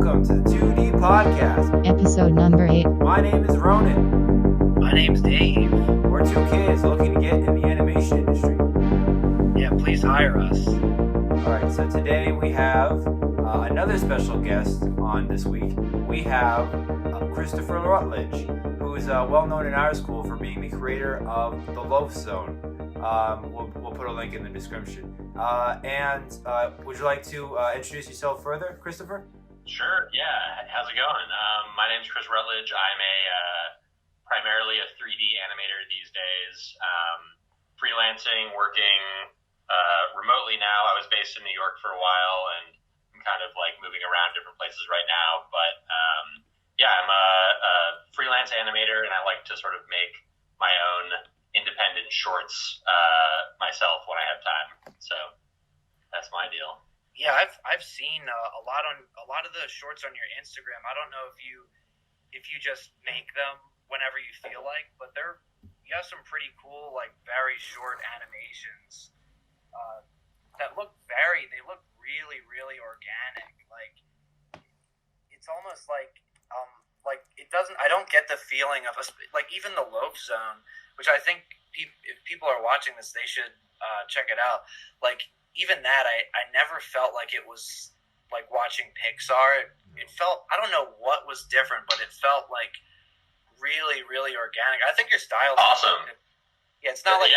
welcome to the 2D Podcast. Episode number 8. My name is Ronan. My name's Dave. We're two kids looking to get in the animation industry. Yeah, please hire us. Alright, so today we have another special guest on this week. We have Christopher Rutledge, who is well known in our school for being the creator of the Loaf Zone. We'll put a link in the description. Would you like to introduce yourself further, Christopher? Sure, yeah. How's it going? My name's Chris Rutledge. I'm primarily a 3D animator these days. Freelancing, working remotely now. I was based in New York for a while, and I'm kind of like moving around different places right now. But I'm a freelance animator, and I like to sort of make my own independent shorts myself when I have time. So that's my deal. Yeah, I've seen a lot of the shorts on your Instagram. I don't know if you just make them whenever you feel like, but you have some pretty cool, like, very short animations that look really, really organic. Like, it's almost like it doesn't. I don't get the feeling of like even the Loaf Zone, which I think if people are watching this, they should check it out. Like, even that, I never felt like it was like watching Pixar. It felt, I don't know what was different, but it felt like really, really organic. I think your style is awesome. Yeah, it's not like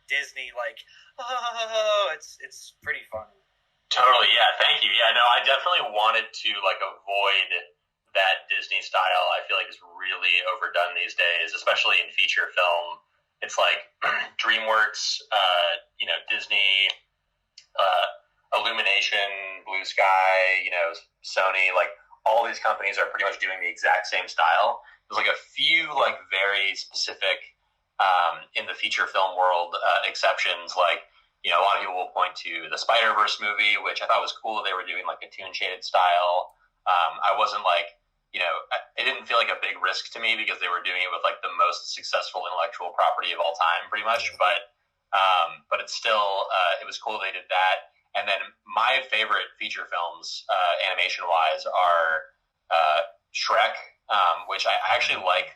Disney, like, oh, it's pretty funny. Totally, yeah, thank you. Yeah, no, I definitely wanted to like avoid that Disney style. I feel like it's really overdone these days, especially in feature film. It's like DreamWorks, Disney, Illumination, Blue Sky, Sony, like all these companies are pretty much doing the exact same style. There's like a few like very specific in the feature film world exceptions. Like, a lot of people will point to the Spider-Verse movie, which I thought was cool. They were doing like a toon shaded style. I wasn't like, it didn't feel like a big risk to me because they were doing it with like the most successful intellectual property of all time, pretty much. But it's still, it was cool they did that. And then my favorite feature films, animation-wise, are Shrek, which I actually like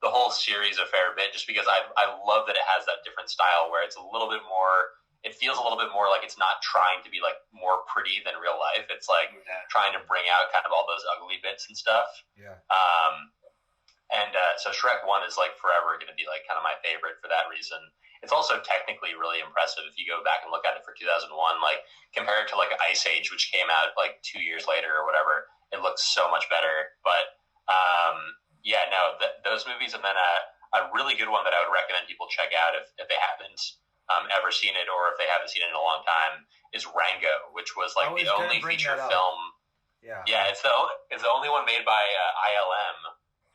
the whole series a fair bit, just because I love that it has that different style where it's a little bit more, it feels a little bit more like it's not trying to be like more pretty than real life. It's like trying to bring out kind of all those ugly bits and stuff. Yeah. So Shrek 1 is like forever going to be like kind of my favorite for that reason. It's also technically really impressive if you go back and look at it for 2001, like compared to like Ice Age, which came out like 2 years later or whatever. It looks so much better. But those movies, and then a really good one that I would recommend people check out if they haven't ever seen it, or if they haven't seen it in a long time, is Rango, which was like the only feature film. Yeah, it's the only one made by ILM,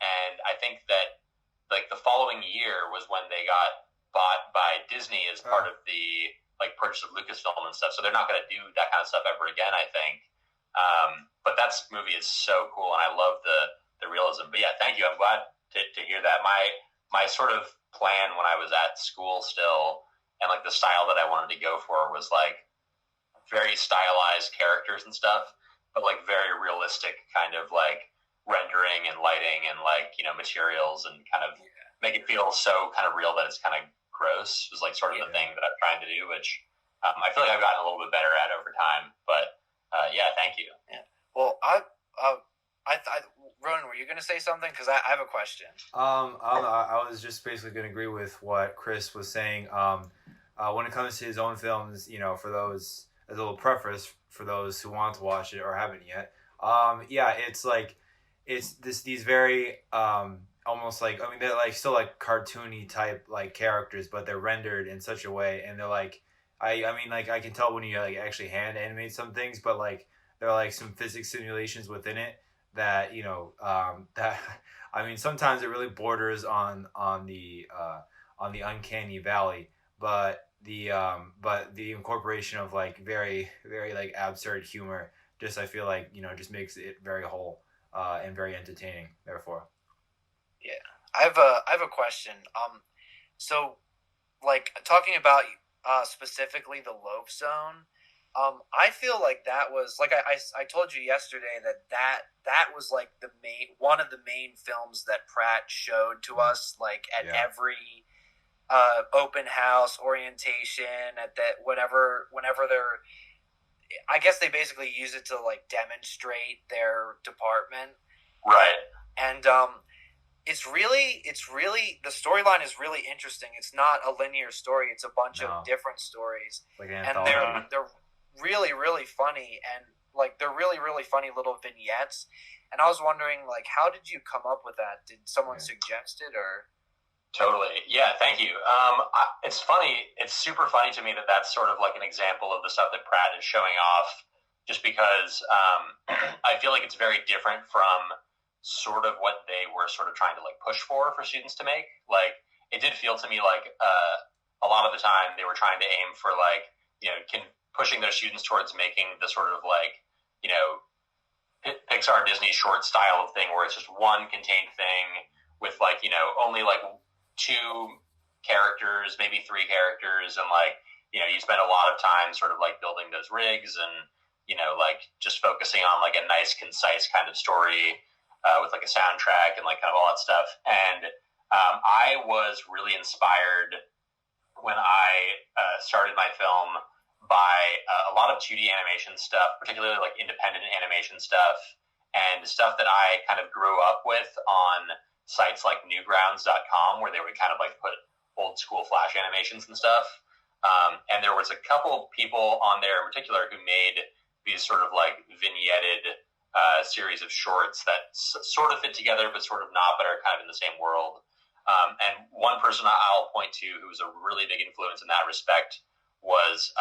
and I think that like the following year was when they got bought by Disney as part of the like purchase of Lucasfilm and stuff. So they're not going to do that kind of stuff ever again, I think. But that movie is so cool, and I love the realism. But yeah, thank you. I'm glad to hear that. My sort of plan when I was at school still, and like the style that I wanted to go for was like very stylized characters and stuff, but like very realistic kind of like rendering and lighting and like, materials, and kind of make it feel so kind of real that it's kind of gross is like sort of the thing that I'm trying to do, which I feel like I've gotten a little bit better at over time. But thank you. Yeah. Well, I Ronan, were you going to say something? Because I have a question. I was just basically going to agree with what Chris was saying. When it comes to his own films, for those, as a little preface for those who want to watch it or haven't yet, it's like, it's these very, almost like, they're like still like cartoony type like characters, but they're rendered in such a way, and they're like, I can tell when you like actually hand animate some things, but like there are like some physics simulations within it that sometimes it really borders on the uncanny valley, but the incorporation of like very, very like absurd humor just, I feel like, just makes it very whole and very entertaining, therefore. Yeah. I have a question. So like talking about specifically the Loaf Zone, I feel like that was like I told you yesterday that was like one of the main films that Pratt showed to us, like at every open house orientation, at that whenever they're, I guess they basically use it to like demonstrate their department, right? And it's really the storyline is really interesting. It's not a linear story; it's a bunch of different stories, like and they're really, really funny, and like they're really, really funny little vignettes. And I was wondering, like, how did you come up with that? Did someone suggest it, or? Totally, yeah. Thank you. It's funny. It's super funny to me that that's sort of like an example of the stuff that Pratt is showing off, just because I feel like it's very different from sort of what they were sort of trying to like push for students to make. Like, it did feel to me like a lot of the time they were trying to aim for like, you know, pushing their students towards making the sort of like, you know, Pixar Disney short style of thing where it's just one contained thing with like, you know, only like 2 characters, maybe 3 characters, and like, you know, you spend a lot of time sort of like building those rigs and, you know, like just focusing on like a nice, concise kind of story with like a soundtrack and like kind of all that stuff. And I was really inspired when I started my film by a lot of 2D animation stuff, particularly like independent animation stuff and stuff that I kind of grew up with on sites like newgrounds.com, where they would kind of like put old school Flash animations and stuff. And there was a couple people on there in particular who made these sort of like vignetted series of shorts that sort of fit together, but sort of not, but are kind of in the same world. And one person I'll point to who was a really big influence in that respect was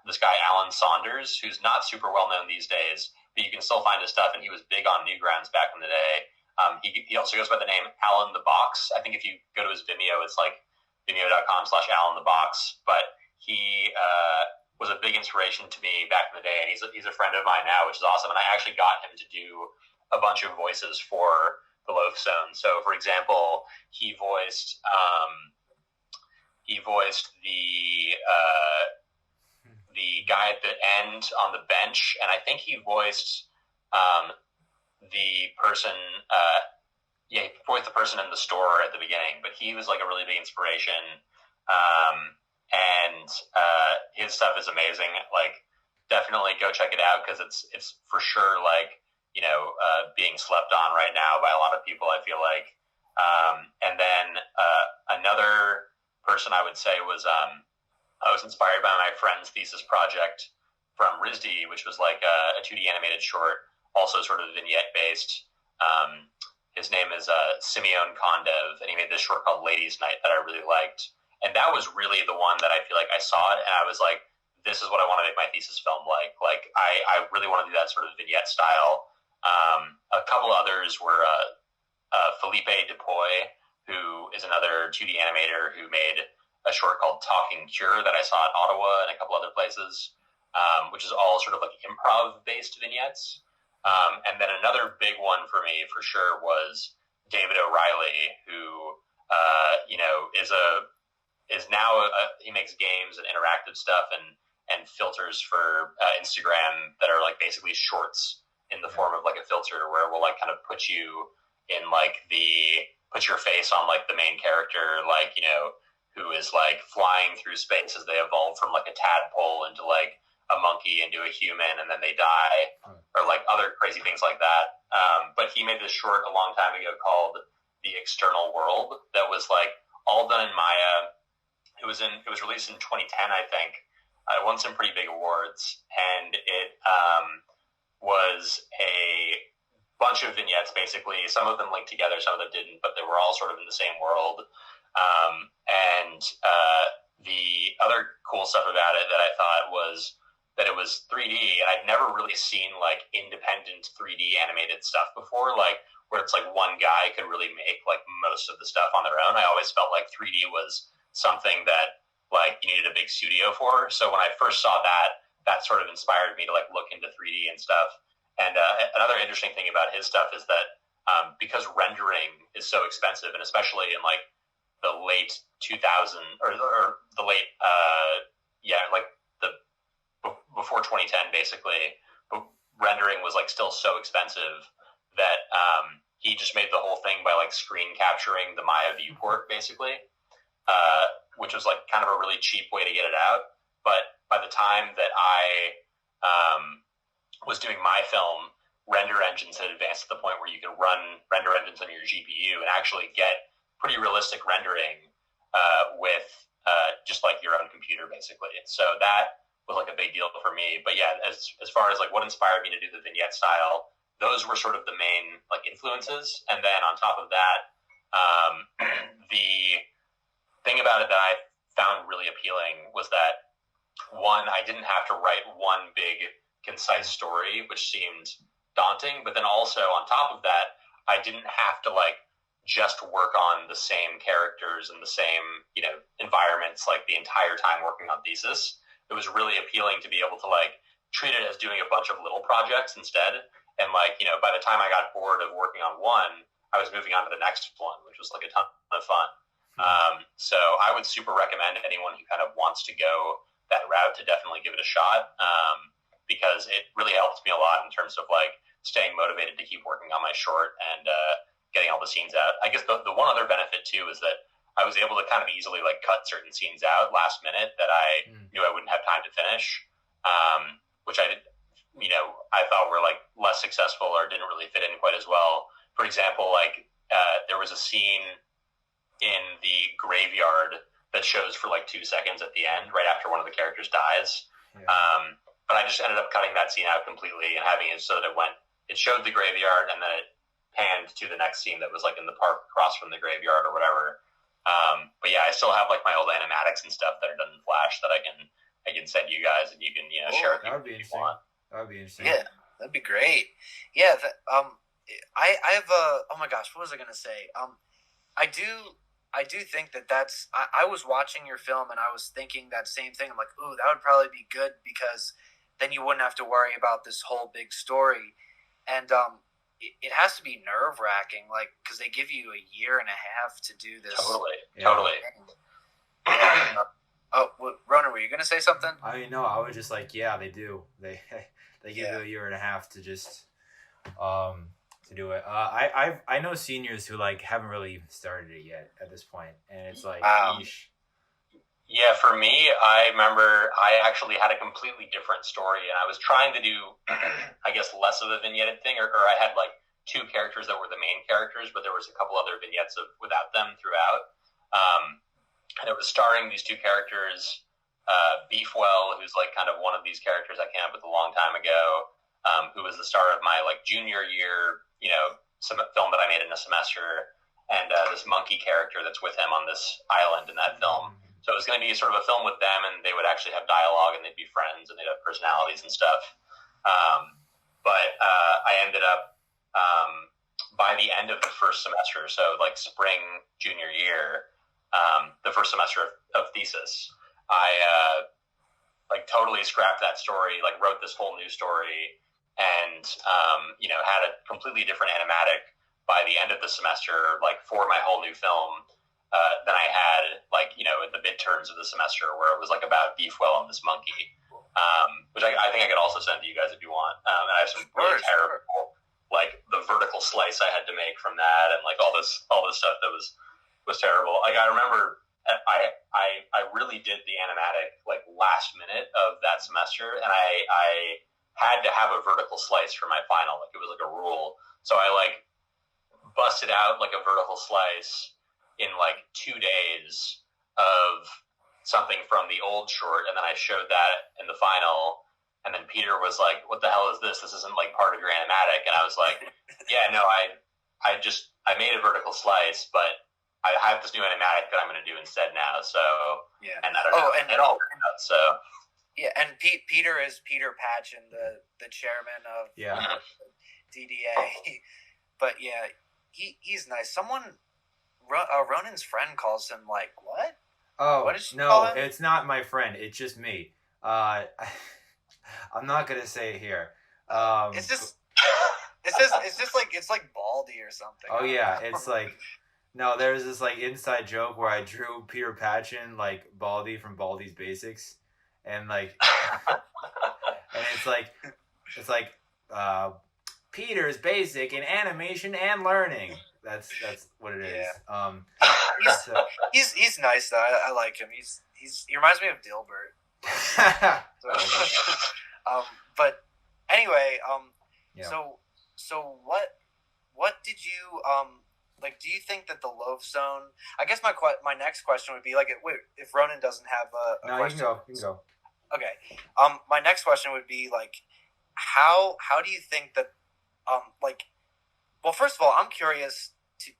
this guy, Alan Saunders, who's not super well known these days, but you can still find his stuff, and he was big on Newgrounds back in the day. He also goes by the name Alan the Box. I think if you go to his Vimeo, it's like vimeo.com/Alan the Box. But he was a big inspiration to me back in the day, and he's a friend of mine now, which is awesome. And I actually got him to do a bunch of voices for the Loaf Zone. So, for example, he voiced the guy at the end on the bench, and I think he voiced the person. He voiced the person in the store at the beginning. But he was like a really big inspiration, and his stuff is amazing. Like, definitely go check it out, because it's for sure like, you know, being slept on right now by a lot of people, I feel like. And then another person I would say was I was inspired by my friend's thesis project from RISD, which was like a 2D animated short, also sort of vignette based. His name is Simeon Kondev, and he made this short called Ladies Night that I really liked. And that was really the one that I feel like I saw it and I was like, this is what I want to make my thesis film like. Like, I really want to do that sort of vignette style. A couple others were Felipe Dupuy, who is another 2D animator who made a short called Talking Cure that I saw at Ottawa and a couple other places, which is all sort of like improv-based vignettes. And then another big one for me, for sure, was David O'Reilly, who, you know, is now he makes games and interactive stuff and filters for Instagram that are like basically shorts in the form of like a filter where it will like kind of put you in like put your face on like the main character, like, you know, who is like flying through space as they evolve from like a tadpole into like a monkey into a human and then they die, or like other crazy things like that. But he made this short a long time ago called The External World that was like all done in Maya. It was released in 2010, I think. It won some pretty big awards, and it was a bunch of vignettes, basically. Some of them linked together, some of them didn't, but they were all sort of in the same world. And the other cool stuff about it that I thought was that it was 3D, and I'd never really seen like independent 3D animated stuff before, like where it's like one guy could really make like most of the stuff on their own. I always felt like 3D was something that like you needed a big studio for. So when I first saw that sort of inspired me to like look into 3D and stuff. And another interesting thing about his stuff is that because rendering is so expensive, and especially in like the late 2000 or the late like the 2010 basically, but rendering was like still so expensive that he just made the whole thing by like screen capturing the Maya viewport basically, which was like kind of a really cheap way to get it out. But by the time that I was doing my film, render engines had advanced to the point where you could run render engines on your GPU and actually get pretty realistic rendering with just like your own computer basically. So that was like a big deal for me. But yeah, as far as like what inspired me to do the vignette style, those were sort of the main like influences. And then on top of that, the thing about it that I found really appealing was that, one, I didn't have to write one big concise story, which seemed daunting. But then also on top of that, I didn't have to like just work on the same characters and the same, environments like the entire time working on thesis. It was really appealing to be able to like treat it as doing a bunch of little projects instead. And like, by the time I got bored of working on one, I was moving on to the next one, which was like a ton of fun. So I would super recommend anyone who kind of wants to go that route to definitely give it a shot, because it really helped me a lot in terms of like staying motivated to keep working on my short and getting all the scenes out. I guess the one other benefit too is that I was able to kind of easily like cut certain scenes out last minute that I knew I wouldn't have time to finish, which I thought were like less successful or didn't really fit in quite as well. For example, like there was a scene in the graveyard that shows for like 2 seconds at the end, right after one of the characters dies. Yeah. But I just ended up cutting that scene out completely and having it so that it showed the graveyard and then it panned to the next scene that was like in the park across from the graveyard or whatever. But yeah, I still have like my old animatics and stuff that are done in Flash that I can send you guys and you can share with me if you want. That would be interesting. Yeah, that'd be great. Yeah, I have oh my gosh, what was I gonna say? I do think that's. I was watching your film and I was thinking that same thing. I'm like, ooh, that would probably be good because then you wouldn't have to worry about this whole big story, and it has to be nerve wracking, like because they give you a year and a half to do this. Totally. Yeah. Oh, Ronan, were you gonna say something? I know. I was just like, yeah, they do. They give you a year and a half to just to do it. I know seniors who like haven't really even started it yet at this point, and it's like, yeesh. Yeah, for me, I remember I actually had a completely different story, and I was trying to do, I guess, less of a vignette thing, or I had like 2 characters that were the main characters, but there was a couple other vignettes without them throughout. And it was starring these 2 characters, Beefwell, who's like kind of one of these characters I came up with a long time ago, who was the star of my like junior year, film that I made in a semester, and this monkey character that's with him on this island in that film. So it was going to be sort of a film with them, and they would actually have dialogue, and they'd be friends, and they'd have personalities and stuff. But I ended up, by the end of the first semester, so like spring junior year, the first semester of thesis, I like totally scrapped that story, like wrote this whole new story, and had a completely different animatic by the end of the semester, like for my whole new film, than I had like at the midterms of the semester, where it was like about Beefwell and this monkey, which I think I could also send to you guys if you want. And I have some really terrible, like the vertical slice I had to make from that, and like all this stuff that was terrible. Like I remember I really did the animatic like last minute of that semester, and I had to have a vertical slice for my final. Like it was like a rule. So I like busted out like a vertical slice in like 2 days of something from the old short, and then I showed that in the final, and then Peter was like, "What the hell is this? This isn't like part of your animatic." And I was like, "Yeah, no, I made a vertical slice, but I have this new animatic that I'm going to do instead now." So yeah, and I don't know, and it all worked out. So yeah, and Peter is Peter Patchen, the chairman of DDA. But yeah, he's nice. Ronan's friend calls him like what? Oh, what is no, it's not my friend. It's just me. I'm not gonna say it here. It's just like it's like Baldy or something. Oh yeah, it's like no. There's this like inside joke where I drew Peter Patchen like Baldy from Baldy's Basics, and like, and it's like Peter's basic in animation and learning. That's what it is. He's nice though. I like him. He reminds me of Dilbert. But anyway, so what did you like? Do you think that the Loaf Zone? I guess my next question would be like, if Ronan doesn't have a question, you can go. Okay. My next question would be like, how do you think that well, first of all, I'm curious to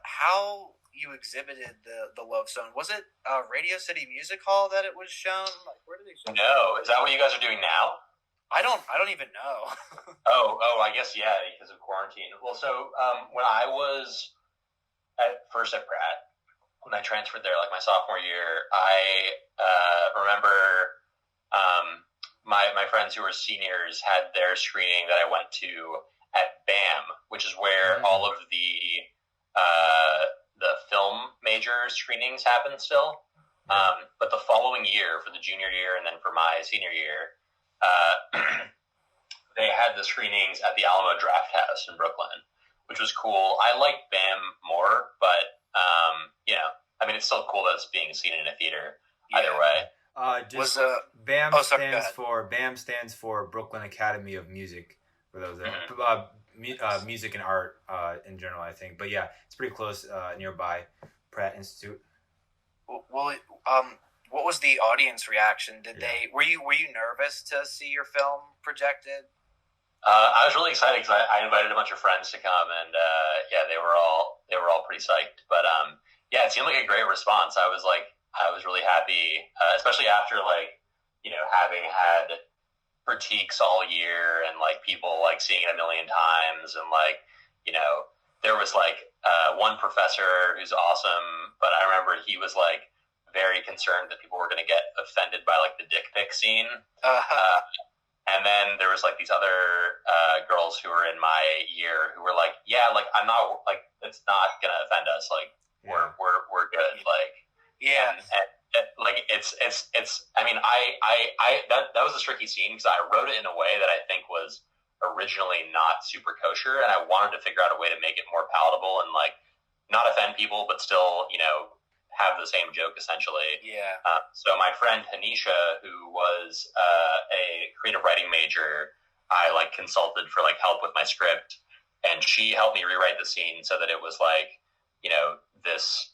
how you exhibited the Loaf Zone. Was it Radio City Music Hall that it was shown? Like, where did they show? No, is that what you guys are doing now? I don't even know. oh, I guess yeah, because of quarantine. Well, so when I was at Pratt, when I transferred there, like my sophomore year, I remember my friends who were seniors had their screening that I went to at BAM, which is where all of the film major screenings happen still. But the following year, for the junior year and then for my senior year, they had the screenings at the Alamo Draft House in Brooklyn, which was cool. I like BAM more, but I mean, it's still cool that it's being seen in a theater either way. BAM stands for Brooklyn Academy of Music, for those that music and art in general, I think. But yeah, it's pretty close nearby, Pratt Institute. Well, what was the audience reaction? Were you nervous to see your film projected? I was really excited because I invited a bunch of friends to come, and they were all pretty psyched. But it seemed like a great response. I was really happy, especially after having had critiques all year and people seeing it a million times, and there was one professor who's awesome, but I remember he was very concerned that people were going to get offended by the dick pic scene. And then there was these other girls who were in my year who were I'm not it's not gonna offend us. We're good. It's I mean that was a tricky scene because I wrote it in a way that I think was originally not super kosher, and I wanted to figure out a way to make it more palatable and not offend people, but still have the same joke essentially. Yeah. So my friend Hanisha, who was a creative writing major, I consulted for help with my script, and she helped me rewrite the scene so that it was this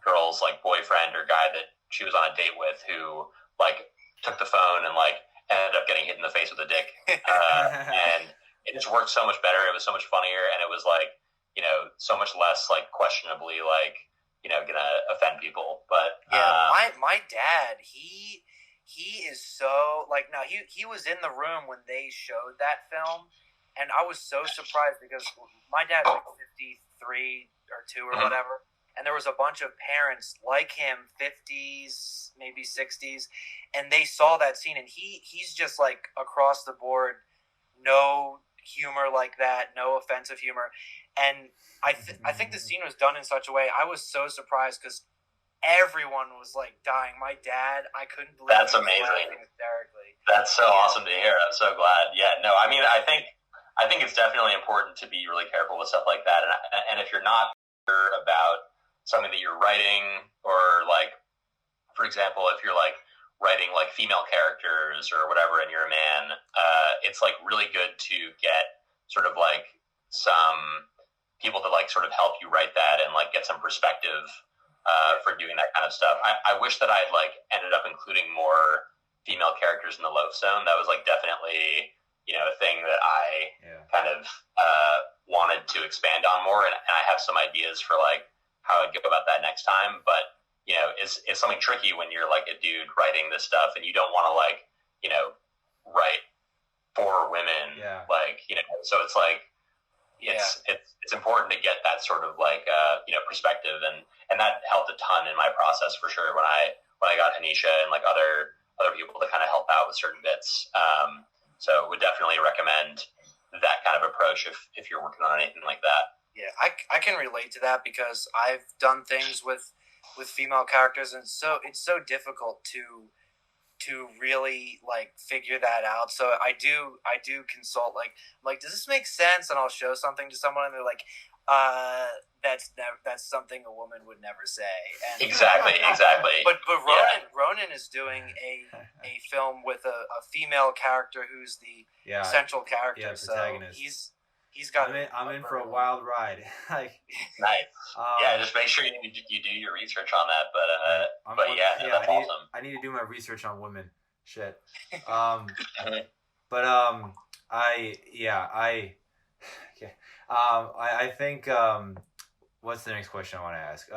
girl's boyfriend or guy that she was on a date with who took the phone and ended up getting hit in the face with a dick, and it just worked so much better. It was so much funnier, and it was so much less questionably gonna offend people. But my dad, he is so now he was in the room when they showed that film, and I was so surprised because my dad's 53 or 2 or whatever, and there was a bunch of parents like him, 50s, maybe 60s, and they saw that scene, and he's just across the board, no humor like that, no offensive humor. And I think the scene was done in such a way, I was so surprised because everyone was dying. My dad, I couldn't believe that's amazing. Hysterically. That's so awesome to hear. I'm so glad. Yeah, no, I mean, I think it's definitely important to be really careful with stuff like that. And if you're not sure about something that you're writing, or for example, if you're writing female characters or whatever, and you're a man, it's really good to get sort of some people to sort of help you write that and get some perspective for doing that kind of stuff. I wish that I'd ended up including more female characters in the Loaf Zone. That was definitely a thing that I kind of wanted to expand on more, and I have some ideas for how I'd go about that next time. But it's something tricky when you're a dude writing this stuff and you don't want to write for women, so it's it's important to get that sort of perspective, and that helped a ton in my process for sure when I got Hanisha and other people to kind of help out with certain bits. So would definitely recommend that kind of approach if you're working on anything like that. Yeah, I can relate to that because I've done things with female characters, and it's so difficult to really like figure that out. So I do consult, like, does this make sense? And I'll show something to someone and they're like, that's something a woman would never say. And, exactly. But Ronan is doing a film with a female character who's the central character. Yeah, protagonist. So he's got. I'm in for a wild ride. Like, nice. Just make sure you do your research on that. That's awesome. I need to do my research on women. Shit. I think. What's the next question I want to ask?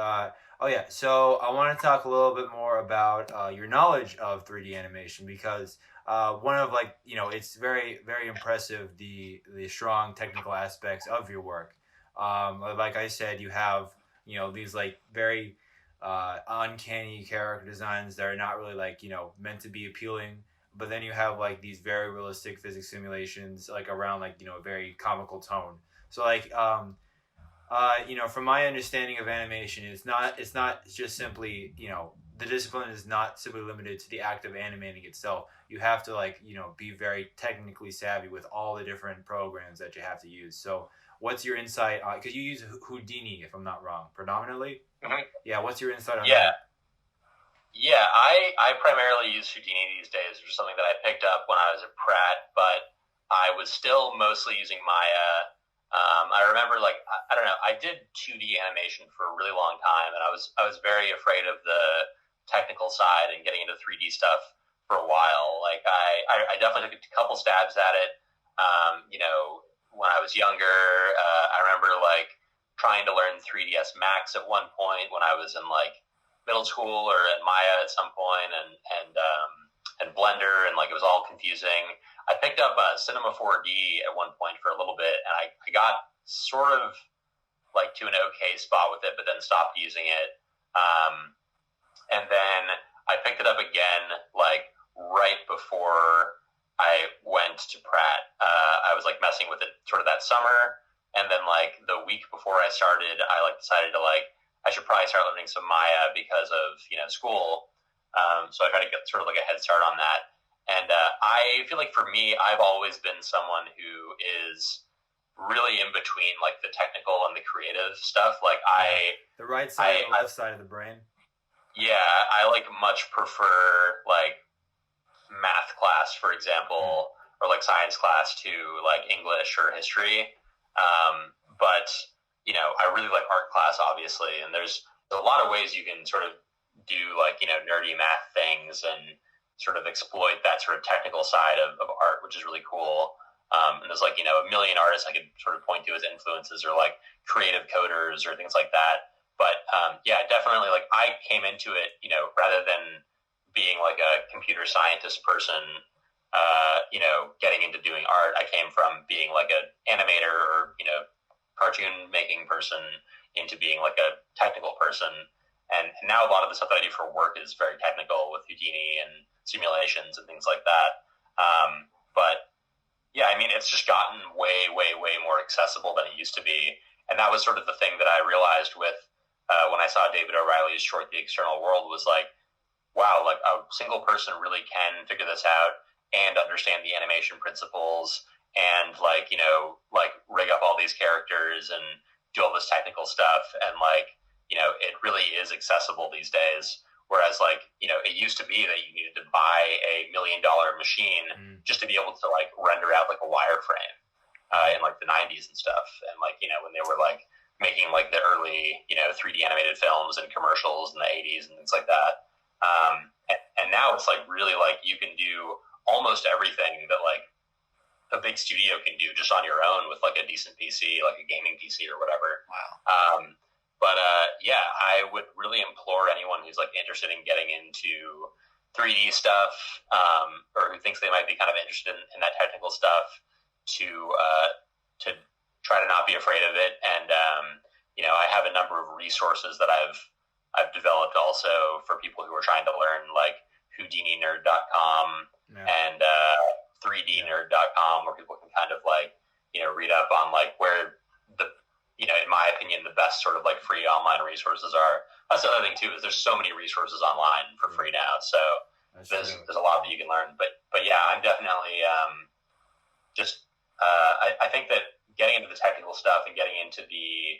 So I want to talk a little bit more about your knowledge of 3D animation, because one of, like, you know, it's very, very impressive, the strong technical aspects of your work. Like I said, you have, you know, these like very uncanny character designs that are not really, like, you know, meant to be appealing, but then you have like these very realistic physics simulations, like around, like, you know, a very comical tone. So like you know, from my understanding of animation, it's not just simply, you know, the discipline is not simply limited to the act of animating itself. You have to, like, you know, be very technically savvy with all the different programs that you have to use. So what's your insight on, because you use Houdini, if I'm not wrong, predominantly? Mm-hmm. Yeah, what's your insight on that? Yeah, I primarily use Houdini these days, which is something that I picked up when I was at Pratt, but I was still mostly using Maya. I remember, like, I don't know, I did 2D animation for a really long time, and I was very afraid of the technical side and getting into 3D stuff for a while. Like, I definitely took a couple stabs at it. You know, when I was younger, I remember, like, trying to learn 3ds Max at one point when I was in, like, middle school, or at Maya at some point, and Blender, and, like, it was all confusing. I picked up Cinema 4D at one point for a little bit, and I got sort of, like, to an okay spot with it, but then stopped using it. And then I picked it up again, like, right before I went to Pratt. I was, like, messing with it sort of that summer, and then, like, the week before I started, I, like, decided to, like, I should probably start learning some Maya because of, you know, school. So I tried to get sort of, like, a head start on that. And I feel like, for me, I've always been someone who is really in between, like, the technical and the creative stuff. Like, the right side and the left side of the brain. Yeah, I, like, much prefer, like, math class, for example, or, like, science class to, like, English or history. But, you know, I really like art class, obviously, and there's a lot of ways you can sort of do, like, you know, nerdy math things and sort of exploit that sort of technical side of art, which is really cool. And there's, like, you know, a million artists I could sort of point to as influences, or, like, creative coders or things like that. But definitely, like, I came into it, you know, rather than being, like, a computer scientist person, you know, getting into doing art, I came from being, like, an animator or, you know, cartoon making person into being, like, a technical person. And now a lot of the stuff that I do for work is very technical, with Houdini and simulations and things like that. But yeah, I mean, it's just gotten way, way, way more accessible than it used to be. And that was sort of the thing that I realized with when I saw David O'Reilly's short, The External World, was like, wow, like, a single person really can figure this out and understand the animation principles and, like, you know, like, rig up all these characters and do all this technical stuff. And, like, you know, it really is accessible these days. Whereas, like, you know, it used to be that you needed to buy a $1 million machine just to be able to, like, render out, like, a wireframe in, like, the 90s and stuff. And, like, you know, when they were, like, making, like, the early, you know, 3D animated films and commercials in the 80s and things like that. And now it's, like, really, like, you can do almost everything that, like, a big studio can do just on your own with, like, a decent PC, like a gaming PC or whatever. Wow. But I would really implore anyone who's, like, interested in getting into 3D stuff, or who thinks they might be kind of interested in that technical stuff, to try to not be afraid of it. And you know, I have a number of resources that I've developed also for people who are trying to learn, like HoudiniNerd.com and 3DNerd.com, where people can kind of, like, you know, read up on, like, where the, you know, in my opinion, the best sort of, like, free online resources are. That's the other thing too, is there's so many resources online for free now. So there's a lot that you can learn. But yeah, I'm definitely I think that getting into the technical stuff and getting into the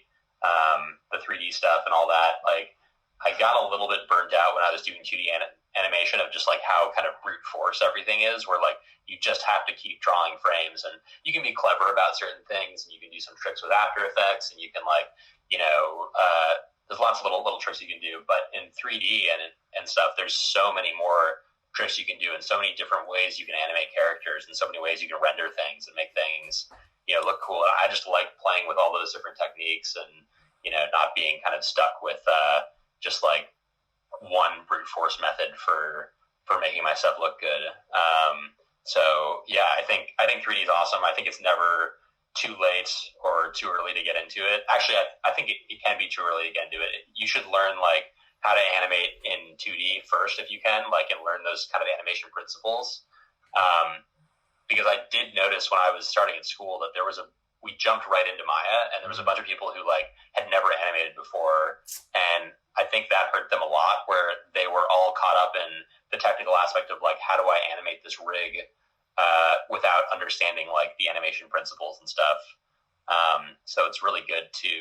3D stuff and all that, like I got a little bit burnt out when I was doing 2D animation of just like how kind of brute force everything is, where like you just have to keep drawing frames, and you can be clever about certain things, and you can do some tricks with After Effects, and you can like, there's lots of little tricks you can do. But in 3D and stuff, there's so many more tricks you can do, and so many different ways you can animate characters, and so many ways you can render things and make things look cool. And I just like playing with all those different techniques, and not being kind of stuck with just like one brute force method for making myself look good. So yeah, I think 3D is awesome. I think it's never too late or too early to get into it. Actually, I think it can be too early to get into it. You should learn like how to animate in 2D first if you can, like, and learn those kind of animation principles. Because I did notice when I was starting in school that we jumped right into Maya, and there was a bunch of people who like had never animated before, and I think that hurt them a lot, where they were all caught up in the technical aspect of like, how do I animate this rig without understanding like the animation principles and stuff. So it's really good to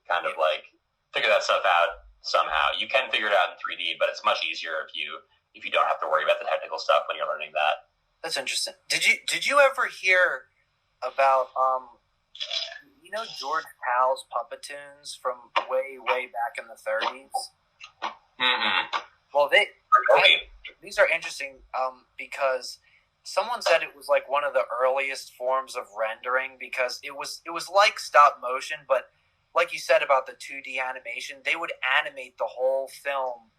kind of like figure that stuff out somehow. You can figure it out in 3D, but it's much easier if you don't have to worry about the technical stuff when you're learning that. That's interesting. Did you ever hear about George Pal's Puppetoons from way back in the 30s? Mm-hmm. Well, these are interesting because someone said it was like one of the earliest forms of rendering, because it was like stop motion, but like you said about the 2D animation, they would animate the whole film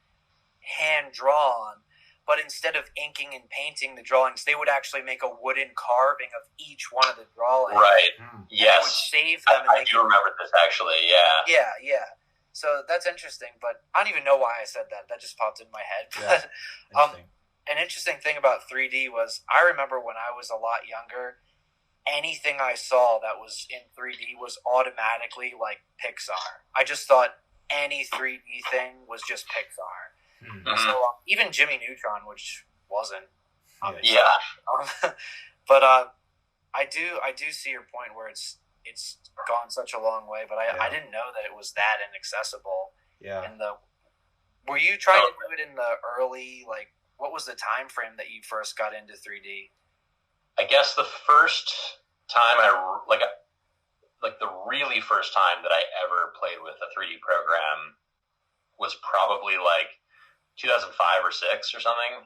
hand drawn, but instead of inking and painting the drawings, they would actually make a wooden carving of each one of the drawings. Right. Yes. It would save them. I do remember this, actually, yeah. Yeah. So that's interesting, but I don't even know why I said that. That just popped in my head. Yeah, an interesting thing about 3D was, I remember when I was a lot younger, anything I saw that was in 3D was automatically like Pixar. I just thought any 3D thing was just Pixar. Mm-hmm. So even Jimmy Neutron, which wasn't, obviously. Yeah. But I do see your point where it's gone such a long way. But I didn't know that it was that inaccessible. Yeah. Were you trying to do it in the early, like, what was the time frame that you first got into 3D? I guess the first time the really first time that I ever played with a 3D program was probably like 2005 or 6 or something.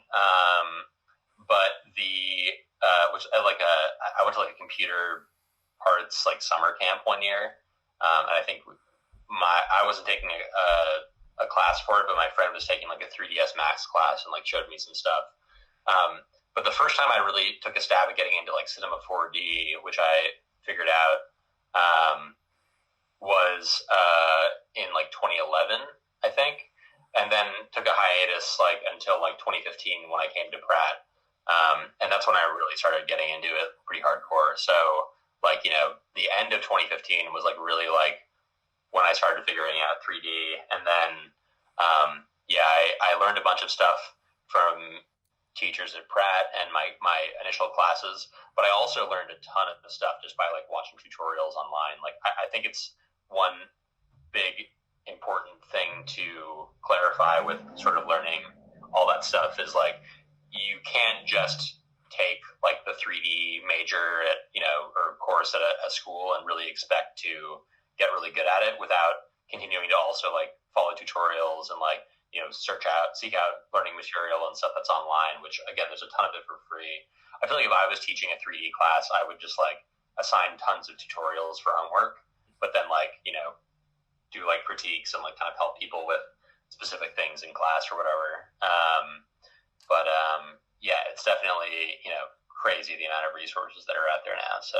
But I went to like a computer parts like summer camp one year, and I think I wasn't taking a class for it, but my friend was taking like a 3ds Max class and like showed me some stuff. But the first time I really took a stab at getting into like Cinema 4D, which I figured out, was in like 2011, I think, and then took a hiatus like until like 2015 when I came to Pratt, and that's when I really started getting into it pretty hardcore. So like the end of 2015 was like really like when I started figuring out 3D, and then I learned a bunch of stuff from teachers at Pratt and my initial classes, but I also learned a ton of stuff just by like watching tutorials online. Like I think it's one big important thing to clarify with sort of learning all that stuff is like you can't just take like the 3D major at or course at a school and really expect to get really good at it without continuing to also like follow tutorials and like seek out learning material and stuff that's online, which again, there's a ton of it for free. I feel like if I was teaching a 3D class, I would just like assign tons of tutorials for homework, but then like, do like critiques and like kind of help people with specific things in class or whatever. Yeah, it's definitely, crazy the amount of resources that are out there now. So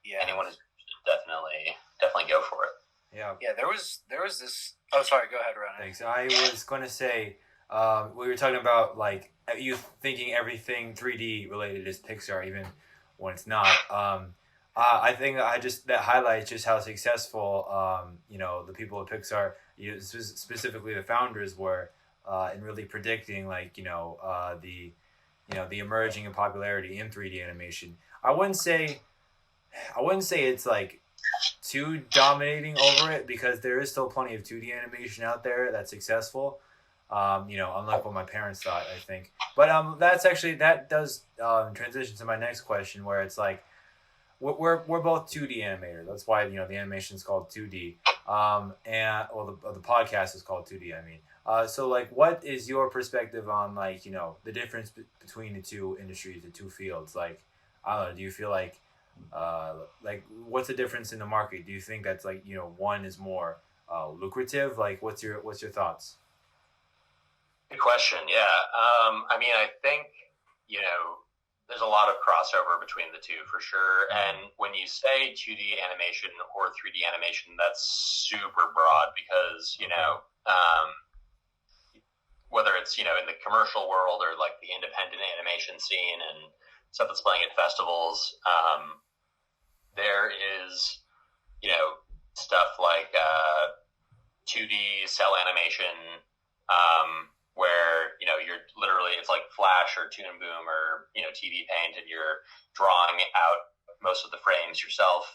yeah, anyone is definitely go for it. Yeah, there was this. Oh, sorry. Go ahead, Ronan. Thanks. I was going to say, we were talking about like you thinking everything 3D related is Pixar, even when it's not. I think that highlights just how successful the people at Pixar, specifically the founders, were in really predicting like the the emerging and popularity in 3D animation. I wouldn't say it's like too dominating over it, because there is still plenty of 2D animation out there that's successful. Unlike what my parents thought, I think. But that does transition to my next question, where it's like we're both 2D animators. That's why the animation is called 2D. The podcast is called 2D. I mean, so like, what is your perspective on like the difference between the two industries, the two fields? Like, I don't know. Do you feel like what's the difference in the market? Do you think that's like one is more lucrative? Like, what's your thoughts? Good question. Yeah. I mean, I think, there's a lot of crossover between the two for sure. And when you say 2D animation or 3D animation, that's super broad because, whether it's, in the commercial world or like the independent animation scene and stuff that's playing at festivals, there is, stuff like 2D cell animation, where you're literally, it's like Flash or Toon Boom or TV Paint, and you're drawing out most of the frames yourself,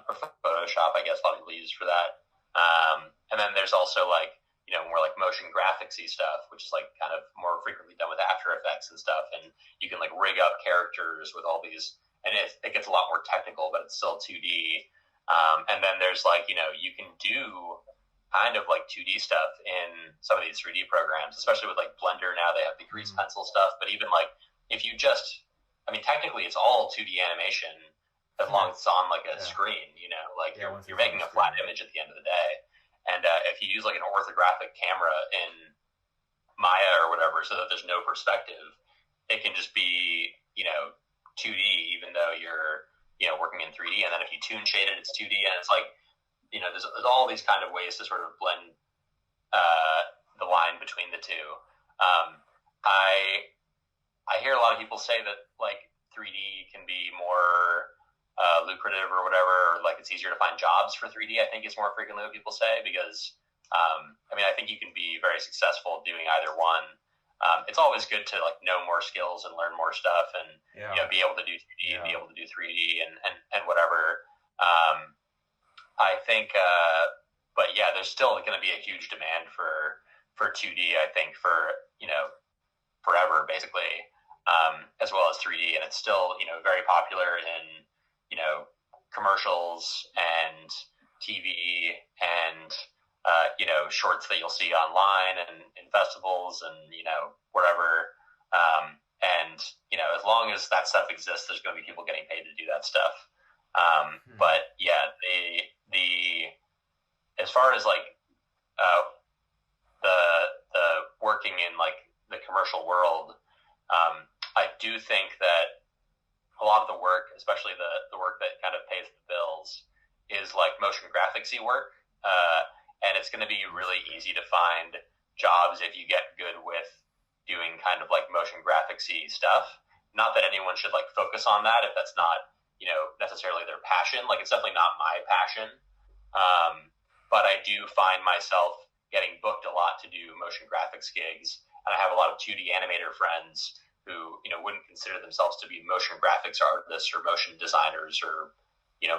or Photoshop, I guess a lot of people use for that. And then there's also like more like motion graphics-y stuff, which is like kind of more frequently done with After Effects and stuff, and you can like rig up characters with all these, and it gets a lot more technical, but it's still 2D. And then there's like you can do kind of like 2D stuff in some of these 3D programs, especially with like Blender now. They have the grease pencil stuff, but even like if you technically it's all 2D animation as long as it's on like a screen, like you're making a flat image at the end of the day. And if you use like an orthographic camera in Maya or whatever, so that there's no perspective, it can just be 2D, even though you're working in 3D. And then if you toon shade it, it's 2D, and it's like there's all these kind of ways to sort of blend the line between the two. I hear a lot of people say that like 3D can be more lucrative or whatever, or like it's easier to find jobs for 3D. I think it's more frequently what people say, because I think you can be very successful doing either one. It's always good to like know more skills and learn more stuff, and be able to do 2D and be able to do 3D and whatever. I think, but yeah, there's still going to be a huge demand for 2D, I think, for, forever, basically, as well as 3D. And it's still, very popular in, commercials and TV and, shorts that you'll see online and in festivals and, wherever. And, as long as that stuff exists, there's going to be people getting paid to do that stuff. But yeah, the as far as like the working in like the commercial world, I do think that a lot of the work, especially the work that kind of pays the bills, is like motion graphics-y work, and it's going to be really easy to find jobs if you get good with doing kind of like motion graphics-y stuff. Not that anyone should like focus on that if that's not necessarily their passion. Like, it's definitely not my passion. But I do find myself getting booked a lot to do motion graphics gigs. And I have a lot of 2D animator friends who, wouldn't consider themselves to be motion graphics artists or motion designers or,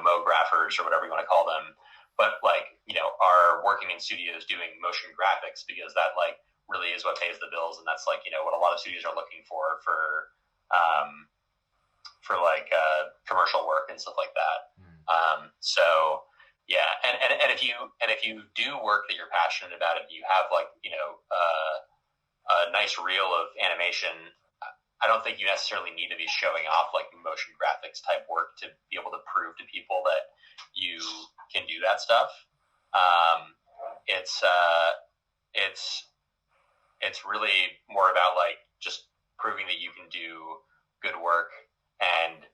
mographers or whatever you want to call them. But like, are working in studios doing motion graphics, because that like really is what pays the bills. And that's like, what a lot of studios are looking for like commercial work and stuff like that. So yeah, and if you do work that you're passionate about, if you have like a nice reel of animation, I don't think you necessarily need to be showing off like motion graphics type work to be able to prove to people that you can do that stuff. It's really more about like just proving that you can do good work, and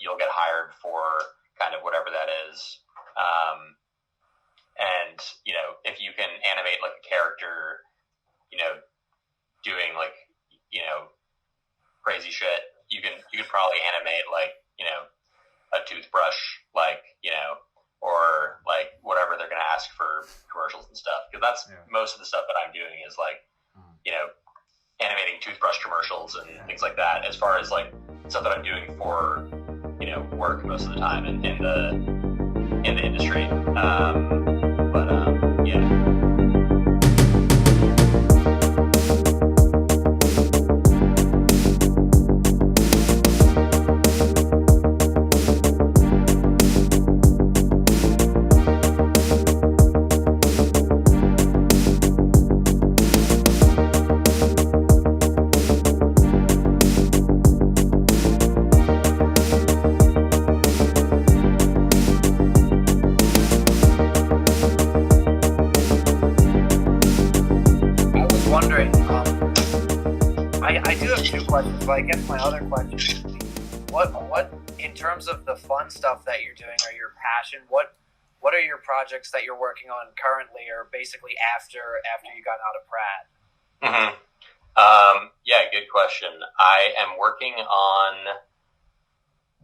you'll get hired for kind of whatever that is. And if you can animate like a character, doing like crazy shit, you can probably animate like a toothbrush, like or like whatever they're gonna ask for commercials and stuff, because that's most of the stuff that I'm doing is like animating toothbrush commercials and things like that. stuff that I'm doing for, work most of the time in the industry. Yeah. But I guess my other question would be, what in terms of the fun stuff that you're doing or your passion, what are your projects that you're working on currently or basically after you got out of Pratt? Mm-hmm. Yeah, good question. I am working on,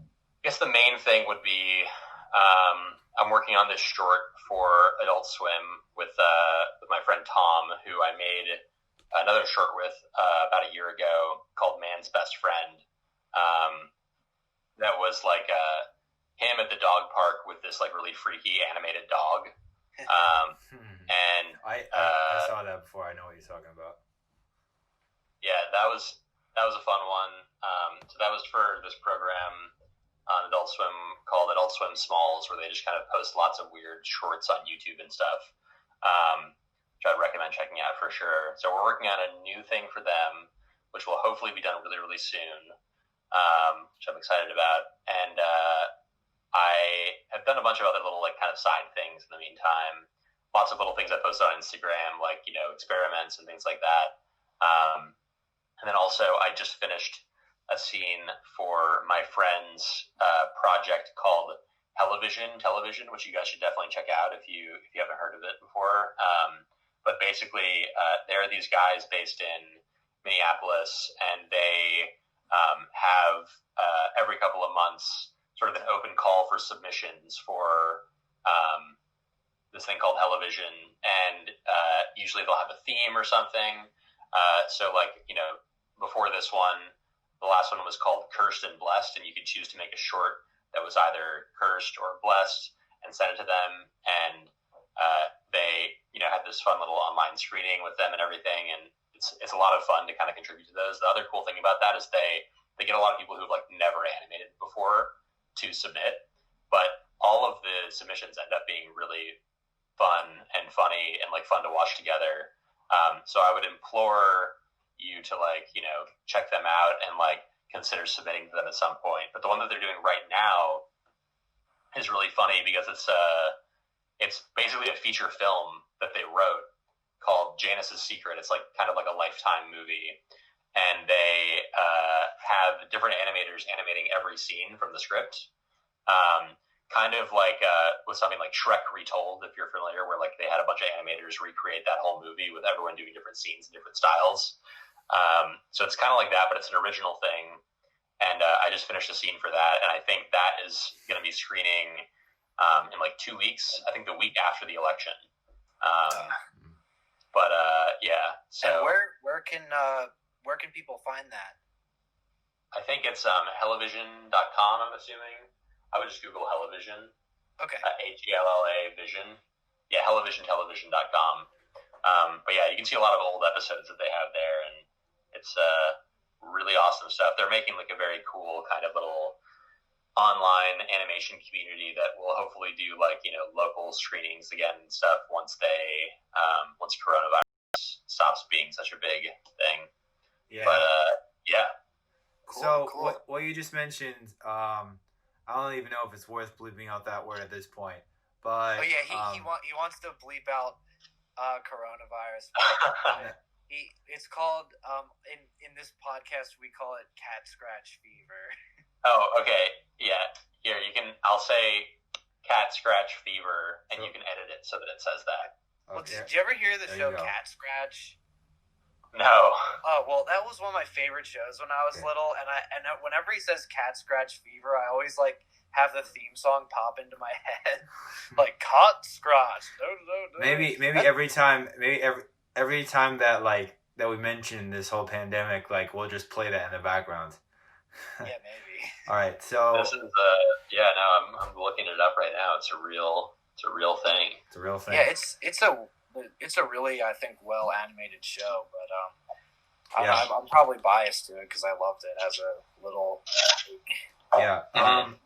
I guess the main thing would be, I'm working on this short for Adult Swim with my friend Tom, who I made another short with about a year ago called Man's Best Friend. That was like him at the dog park with this like really freaky animated dog. And I saw that before. I know what you're talking about. Yeah, that was a fun one. So that was for this program on Adult Swim called Adult Swim Smalls, where they just kind of post lots of weird shorts on YouTube and stuff. Which I'd recommend checking out for sure. So we're working on a new thing for them, which will hopefully be done really, really soon, which I'm excited about. And I have done a bunch of other little like kind of side things in the meantime. Lots of little things I posted on Instagram, like, experiments and things like that. And then also I just finished a scene for my friend's project called Television, which you guys should definitely check out if you haven't heard of it before. But basically, there are these guys based in Minneapolis, and they have every couple of months sort of an open call for submissions for this thing called Television, and usually they'll have a theme or something. So, before this one, the last one was called Cursed and Blessed, and you could choose to make a short that was either cursed or blessed and send it to them, and they had this fun little online screening with them and everything, and it's a lot of fun to kind of contribute to those. The other cool thing about that is they get a lot of people who've like never animated before to submit, but all of the submissions end up being really fun and funny and like fun to watch together. So I would implore you to check them out and consider submitting to them at some point. But the one that they're doing right now is really funny because it's basically a feature film that they wrote called Janice's Secret. It's kind of like a Lifetime movie, and they have different animators animating every scene from the script. Kind of with something like Shrek Retold, if you're familiar, where they had a bunch of animators recreate that whole movie with everyone doing different scenes and different styles. So it's kind of like that, but it's an original thing. And I just finished a scene for that, and I think that is going to be screening in 2 weeks. I think the week after the election. Yeah. So and where can people find that? I think it's Hellivision.com. I'm assuming. I would just Google Hellivision. Okay. HELLA Vision. Yeah, HellivisionTelevision.com. But yeah, you can see a lot of old episodes that they have there, and it's really awesome stuff. They're making a very cool kind of little online animation community that will hopefully do local screenings again and stuff once coronavirus stops being such a big thing. Yeah. But yeah. Cool. What you just mentioned, I don't even know if it's worth bleeping out that word at this point. But he wants to bleep out coronavirus. It's called in this podcast we call it cat scratch fever. Oh, okay. Yeah. Here I'll say cat scratch fever, and you can edit it so that it says that. Okay. Well, did you ever hear the show Cat Scratch? No. Oh, well, that was one of my favorite shows when I was little, and whenever he says Cat Scratch Fever, I always have the theme song pop into my head, Cat Scratch. Maybe every time that that we mention this whole pandemic, we'll just play that in the background. Yeah, maybe. All right, so this is I'm looking it up right now. It's a real thing. It's a real thing. Yeah, it's a really, I think, well animated show, but I'm probably biased to it because I loved it as a little. Yeah,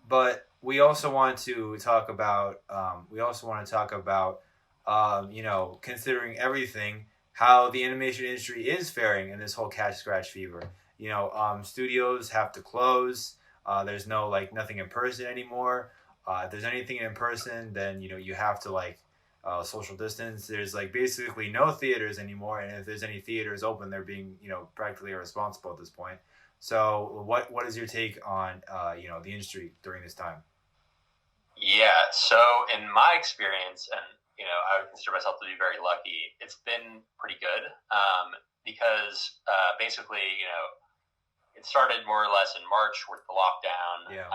but we also want to talk about considering everything, how the animation industry is faring in this whole catch scratch fever. Studios have to close. There's nothing in person anymore. If there's anything in person, then you have to social distance. There's basically no theaters anymore, and if there's any theaters open, they're being practically irresponsible at this point. So what is your take on the industry during this time? Yeah, so in my experience, and I would consider myself to be very lucky, it's been pretty good because basically it started more or less in March with the lockdown. Yeah.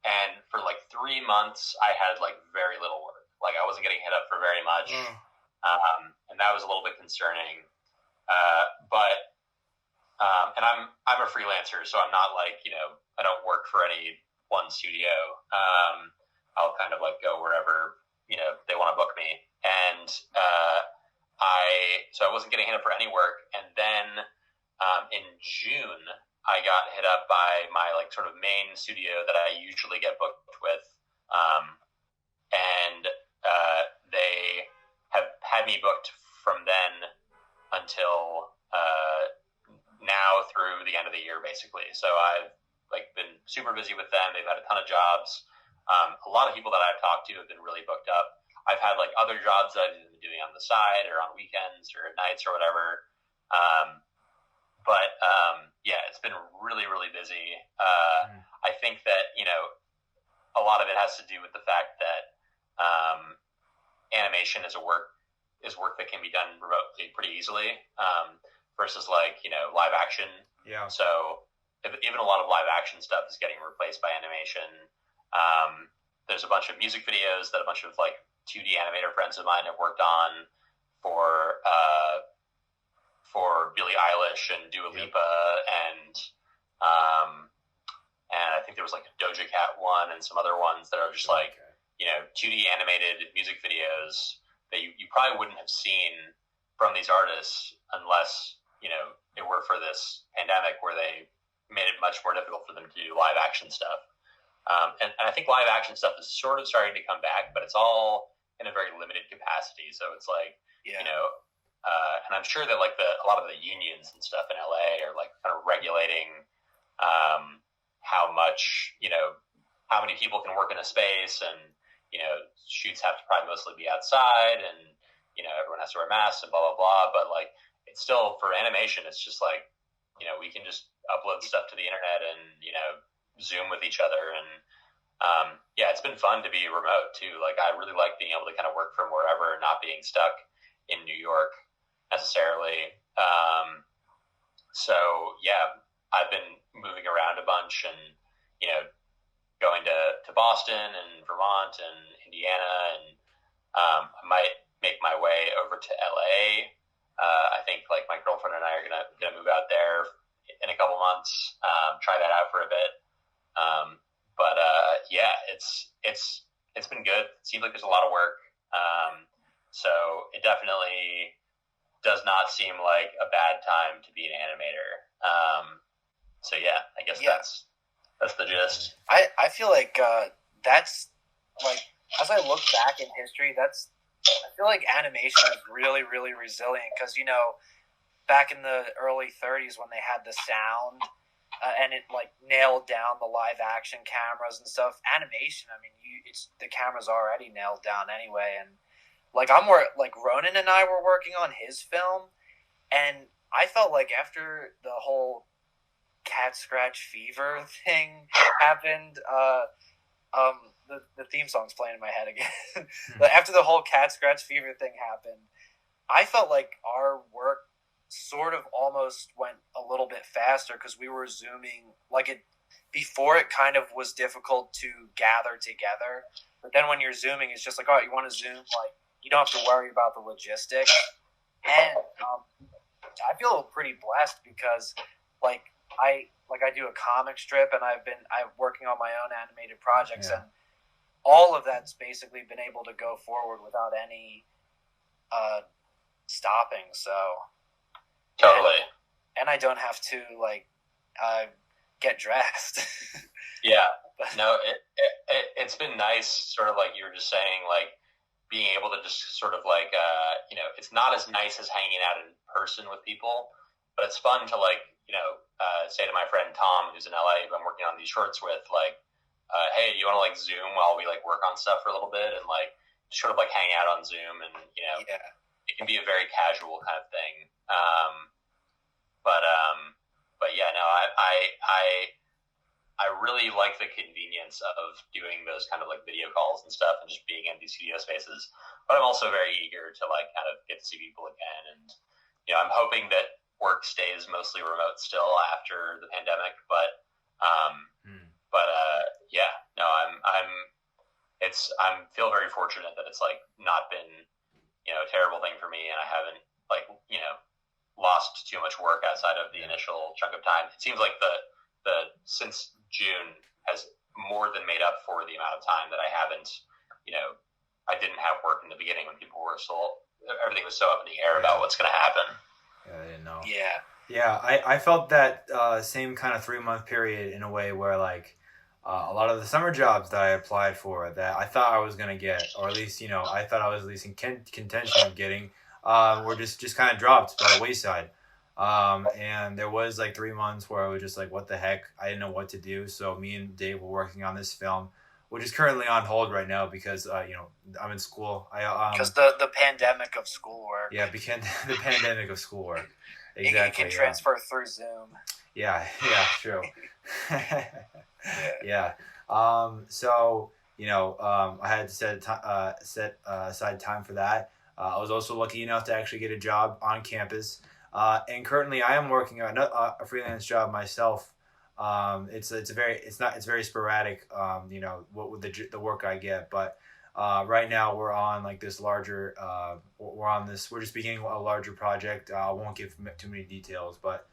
And for 3 months, I had very little work. I wasn't getting hit up for very much, and that was a little bit concerning. And I'm a freelancer, so I'm not I don't work for any one studio. I'll kind of go wherever they want to book me, and I wasn't getting hit up for any work, and then in June I got hit up by my sort of main studio that I usually get booked with, and they have had me booked from then until now through the end of the year, basically. So I've been super busy with them. They've had a ton of jobs. A lot of people that I've talked to have been really booked up. I've had other jobs that I've been doing on the side or on weekends or at nights or whatever. But it's been really, really busy. I think that a lot of it has to do with the fact that animation is work that can be done remotely pretty easily. Versus live action. Yeah. So even a lot of live action stuff is getting replaced by animation. There's a bunch of music videos that a bunch of 2D animator friends of mine have worked on for Billie Eilish and Dua Lipa and I think there was a Doja Cat one and some other ones that are just 2D animated music videos that you probably wouldn't have seen from these artists unless it were for this pandemic where they made it much more difficult for them to do live action stuff. And I think live action stuff is sort of starting to come back, but it's all in a very limited capacity. So it's and I'm sure that a lot of the unions and stuff in LA are kind of regulating how much, how many people can work in a space, and, shoots have to probably mostly be outside, and, everyone has to wear masks and blah, blah, blah. But it's still, for animation, it's just we can just upload stuff to the internet and, Zoom with each other. And it's been fun to be remote too. I really like being able to kind of work from wherever and not being stuck in New York necessarily. So I've been moving around a bunch and, going to Boston and Vermont and Indiana, and I might make my way over to LA. I think my girlfriend and I are gonna move out there in a couple months. Try that out for a bit. But it's been good. It seems like there's a lot of work. So it definitely does not seem like a bad time to be an animator. I guess that's the gist. I feel like that's as I look back in history, I feel like animation is really, really resilient because, back in the early 30s when they had the sound and it nailed down the live action cameras and stuff, animation, I mean, the camera's already nailed down anyway. And Ronan and I were working on his film, and I felt like after the whole cat scratch fever thing happened, the theme song's playing in my head again. But after the whole cat scratch fever thing happened, I felt like our work sort of almost went a little bit faster because we were Zooming. Before it kind of was difficult to gather together, but then when you're Zooming, it's just you want to Zoom, you don't have to worry about the logistics. And I feel pretty blessed because I do a comic strip, and I'm working on my own animated projects, and all of that's basically been able to go forward without any stopping. So totally, and I don't have to get dressed. Yeah, no, it's been nice, sort of like you were just saying, like being able to just sort of like it's not as nice as hanging out in person with people, but it's fun to say to my friend Tom, who's in LA, who I'm working on these shorts with, like, hey, you want to Zoom while we work on stuff for a little bit, and just sort of hang out on Zoom, and it can be a very casual kind of thing. But yeah, no, I really like the convenience of doing those kind of video calls and stuff, and just being in these studio spaces. But I'm also very eager to kind of get to see people again, and I'm hoping that work stays mostly remote still after the pandemic. But yeah, no, I'm feel very fortunate that it's not been a terrible thing for me, and I haven't lost too much work outside of the initial chunk of time. It seems like the since June has more than made up for the amount of time that I haven't, I didn't have work in the beginning when people were everything was so up in the air about what's going to happen. Yeah, I didn't know. Yeah. Yeah, I felt that same kind of 3-month period in a way where a lot of the summer jobs that I applied for that I thought I was going to get, or at least, I thought I was at least in contention of getting, were just kind of dropped by the wayside. And there was 3 months where I was just what the heck? I didn't know what to do. So me and Dave were working on this film, which is currently on hold right now because, I'm in school. Because the pandemic of schoolwork. Yeah, the pandemic of schoolwork. Exactly. You can transfer through Zoom. Yeah, true. Yeah. So, I had to set aside time for that. I was also lucky enough to actually get a job on campus. And currently I am working on a freelance job myself. It's very sporadic, what with the work I get, but right now we're on this larger, we're just beginning a larger project. I won't give too many details, but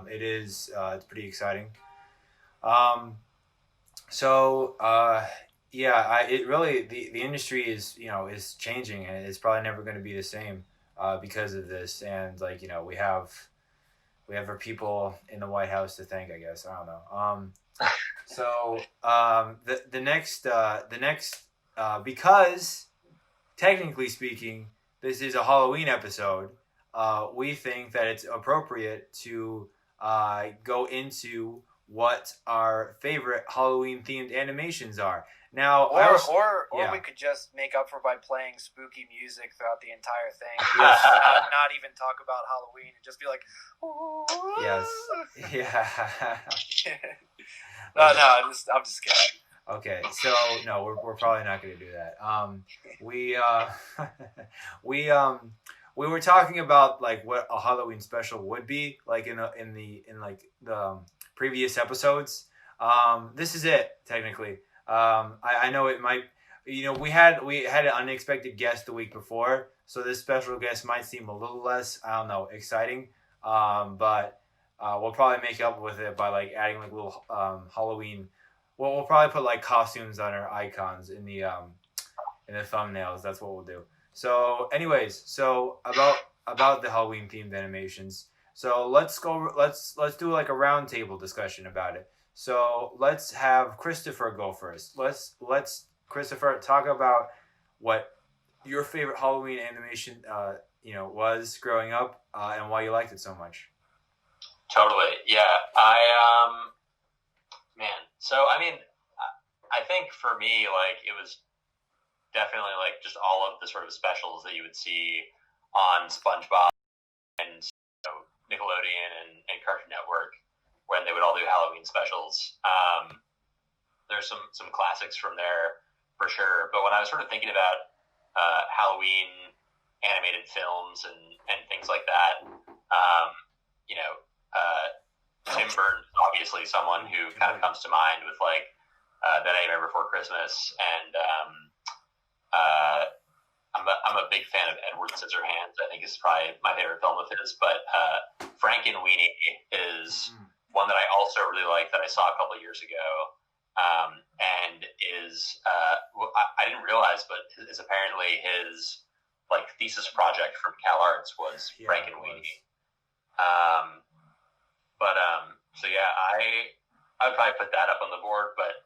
it's pretty exciting. The industry is changing, and it's probably never going to be the same because of this. And we have our people in the White House to thank, I guess. I don't know. The next because technically speaking, this is a Halloween episode. We think that it's appropriate to go into what our favorite Halloween themed animations are. Now, or we could just make up for by playing spooky music throughout the entire thing. Not even talk about Halloween and just be like, ooh. Yes, yeah. No, I'm just kidding. Okay, so no, we're probably not going to do that. We were talking about what a Halloween special would be in the previous episodes. This is it technically. I know it might. We had an unexpected guest the week before, so this special guest might seem a little less, I don't know, exciting. But we'll probably make up with it by adding little Halloween. Well, we'll probably put costumes on our icons in the thumbnails. That's what we'll do. So, anyways, about the Halloween themed animations. So let's do a round table discussion about it. So let's have Christopher go first. Let's Christopher talk about what your favorite Halloween animation was growing up and why you liked it so much. Totally, yeah. So I mean, I think for me, it was definitely just all of the sort of specials that you would see on SpongeBob and Nickelodeon and Cartoon Network when they would all do Halloween specials. There's some classics from there for sure. But when I was sort of thinking about Halloween animated films and things like that, Tim Burton is obviously someone who kind of comes to mind with That Nightmare Before Christmas, and I'm a big fan of Edward Scissorhands. I think is probably my favorite film of his. But Frankenweenie is one that I also really like that I saw a couple of years ago, and is I didn't realize, but is apparently his like thesis project from Cal Arts was Frankenweenie. So yeah, I would probably put that up on the board. But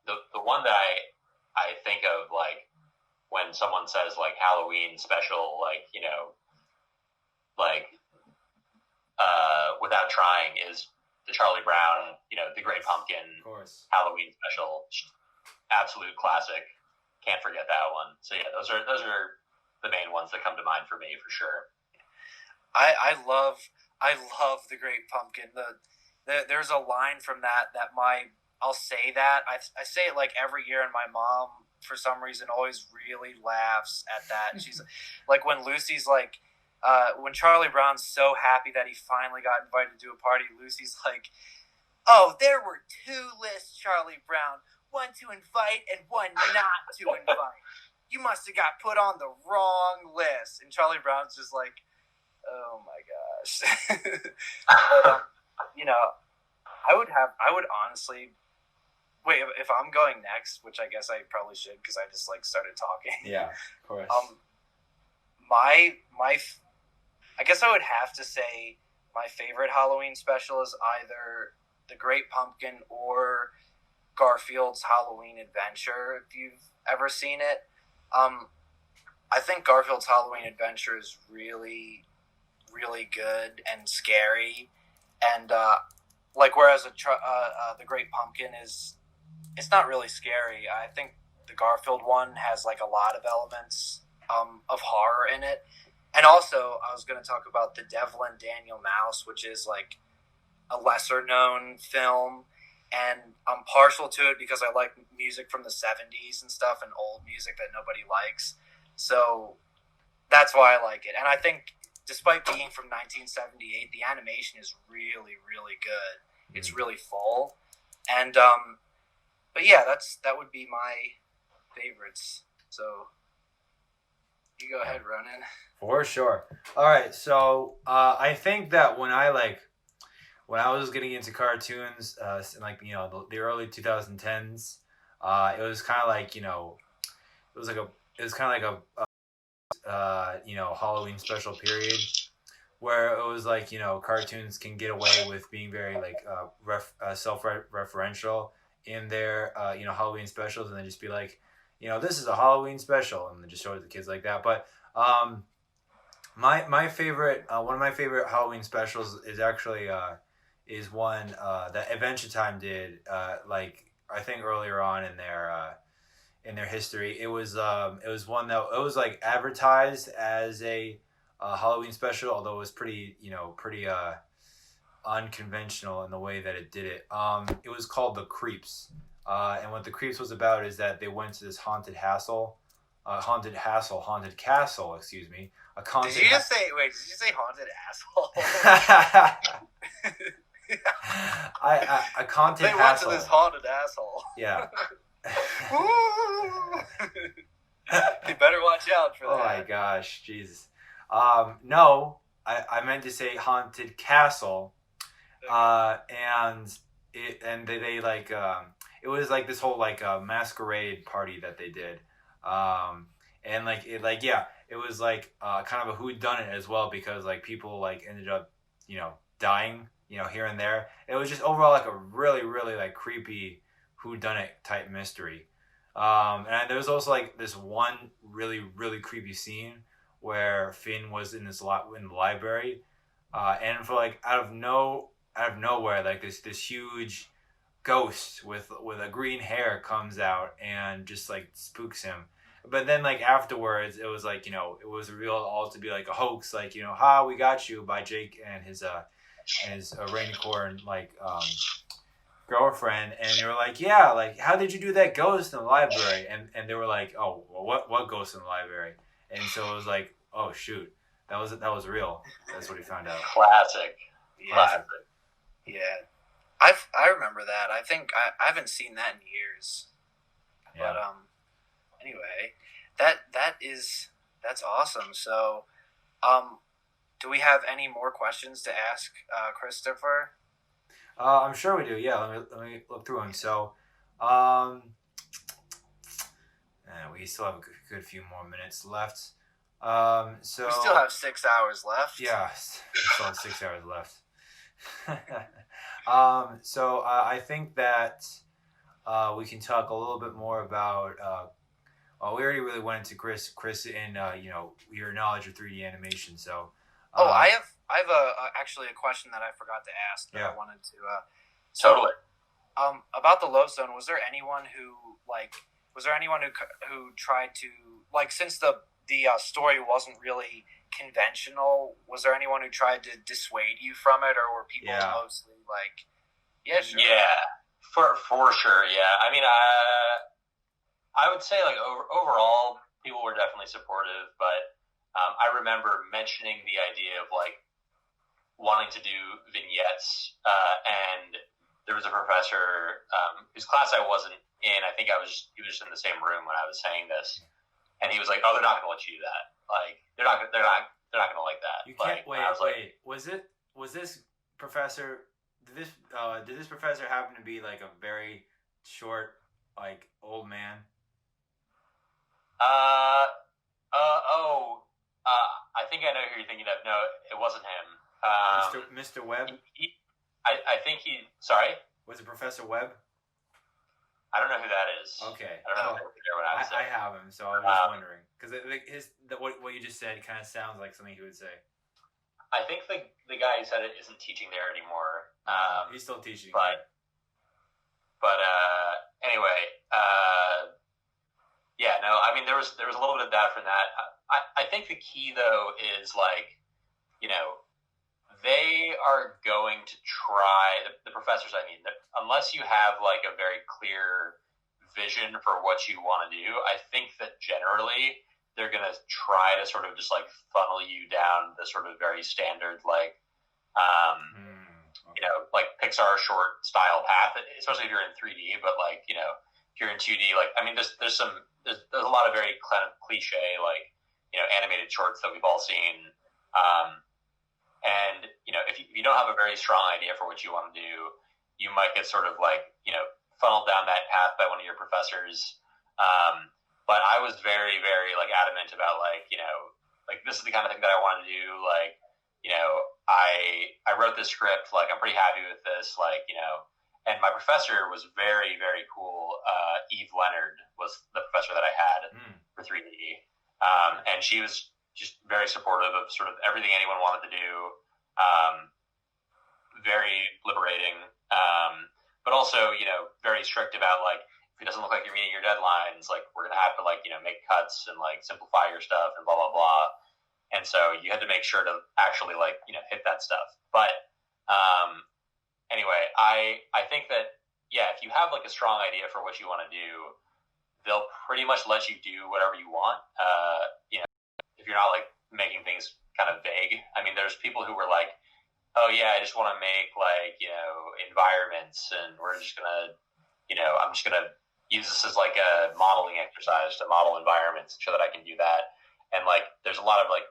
the one that I think of like when someone says like Halloween special, like without trying, is the Charlie Brown, the Great Pumpkin Halloween special, absolute classic. Can't forget that one. So yeah, those are the main ones that come to mind for me for sure. I love the Great Pumpkin. There's a line from that I'll say that I say it like every year, and my mom for some reason always really laughs at that. She's like when Lucy's like. When Charlie Brown's so happy that he finally got invited to a party, Lucy's like, "Oh, there were 2 lists, Charlie Brown. One to invite and one not to invite. You must have got put on the wrong list." And Charlie Brown's just like, "Oh my gosh." But, I would honestly wait if I'm going next, which I guess I probably should because I just like started talking. Yeah, of course. I guess I would have to say my favorite Halloween special is either The Great Pumpkin or Garfield's Halloween Adventure, if you've ever seen it. I think Garfield's Halloween Adventure is really, really good and scary. And, whereas The Great Pumpkin it's not really scary. I think the Garfield one has, like, a lot of elements of horror in it. And also, I was going to talk about The Devil and Daniel Mouse, which is like a lesser-known film, and I'm partial to it because I like music from the 70s and stuff and old music that nobody likes. So that's why I like it. And I think despite being from 1978, the animation is really, really good. It's really full. And, but yeah, that would be my favorites. So you go ahead, Ronan. For sure. All right, so I think that when I was getting into cartoons, in the early 2010s, it was kind of like Halloween special period where it was like cartoons can get away with being very like self-referential in their Halloween specials, and then just be like, this is a Halloween special, and then just show it to the kids like that. But my favorite one of my favorite Halloween specials is actually is one that Adventure Time did I think earlier on in their history. It was one that it was like advertised as a Halloween special, although it was pretty unconventional in the way that it did it. It was called The Creeps, and what The Creeps was about is that they went to this haunted castle. Excuse me. Did you say haunted asshole? A haunted they went to this haunted asshole. Yeah. You better watch out for that. Oh my gosh, Jesus. No, I meant to say haunted castle. And they like it was like this whole like masquerade party that they did. And it was like kind of a whodunit as well, because like people like ended up dying here and there. It was just overall like a really, really like creepy whodunit type mystery. And there was also like this one really, really creepy scene where Finn was in the library, and for like out of nowhere, like this huge ghost with a green hair comes out and just like spooks him. But then like afterwards, it was like it was revealed all to be like a hoax, like we got you by Jake and his Rainicorn girlfriend, and they were like, yeah, like how did you do that ghost in the library? And they were like, oh, well, what ghost in the library? And so it was like, oh shoot, that was real. That's what he found out. Classic. Yeah. I remember that. I think I haven't seen that in years. Yeah. But anyway, that's awesome. So, do we have any more questions to ask Christopher? I'm sure we do. Yeah, let me look through them. So, um, we still have a good few more minutes left. So we still have 6 hours left. Yeah, we still have 6 hours left. So I think that we can talk a little bit more about. We already really went into Chris, and your knowledge of 3D animation. So, I have actually a question that I forgot to ask that I wanted to. Totally. About the Loaf Zone, was there anyone who tried to, like, since the story wasn't really conventional, was there anyone who tried to dissuade you from it, or were people mostly like, yeah, sure? Yeah, for sure. Yeah, I mean, I would say like overall, people were definitely supportive, but I remember mentioning the idea of like wanting to do vignettes, and there was a professor whose class I wasn't in. I think he was just in the same room when I was saying this, and he was like, "Oh, they're not going to let you do that. Like, they're not going to like that." You can't wait. Was this professor? Did this professor happen to be like a very short, like, old man? I think I know who you're thinking of. No, it wasn't him. Mr. Webb? I think he... Sorry? Was it Professor Webb? I don't know who that is. Okay. I don't know what I have him, so I was just wondering. Because what you just said kind of sounds like something he would say. I think the guy who said it isn't teaching there anymore. He's still teaching. But anyway, yeah, no, I mean, there was a little bit of doubt from that. I think the key, though, is, like, they are going to try, the professors, I mean, unless you have, like, a very clear vision for what you want to do, I think that generally they're going to try to sort of just, like, funnel you down the sort of very standard, like, like Pixar short style path, especially if you're in 3D, but, like, if you're in 2D, like, I mean, there's a lot of very kind of cliche, like, animated shorts that we've all seen. And, if you don't have a very strong idea for what you want to do, you might get sort of like, funneled down that path by one of your professors. But I was very, very like adamant about like, like this is the kind of thing that I want to do. Like, I wrote this script, like I'm pretty happy with this, like, and my professor was very, very cool. Eve Leonard was the professor that I had for 3D. And she was just very supportive of sort of everything anyone wanted to do. Very liberating. But also, very strict about like, if it doesn't look like you're meeting your deadlines, like we're going to have to like, make cuts and like simplify your stuff and blah, blah, blah. And so you had to make sure to actually like, hit that stuff. But, anyway, I think that, yeah, if you have like a strong idea for what you want to do, they'll pretty much let you do whatever you want. If you're not like making things kind of vague. I mean, there's people who were like, oh yeah, I just want to make like, environments and we're just going to, I'm just going to use this as like a modeling exercise to model environments so that I can do that. And like, there's a lot of like,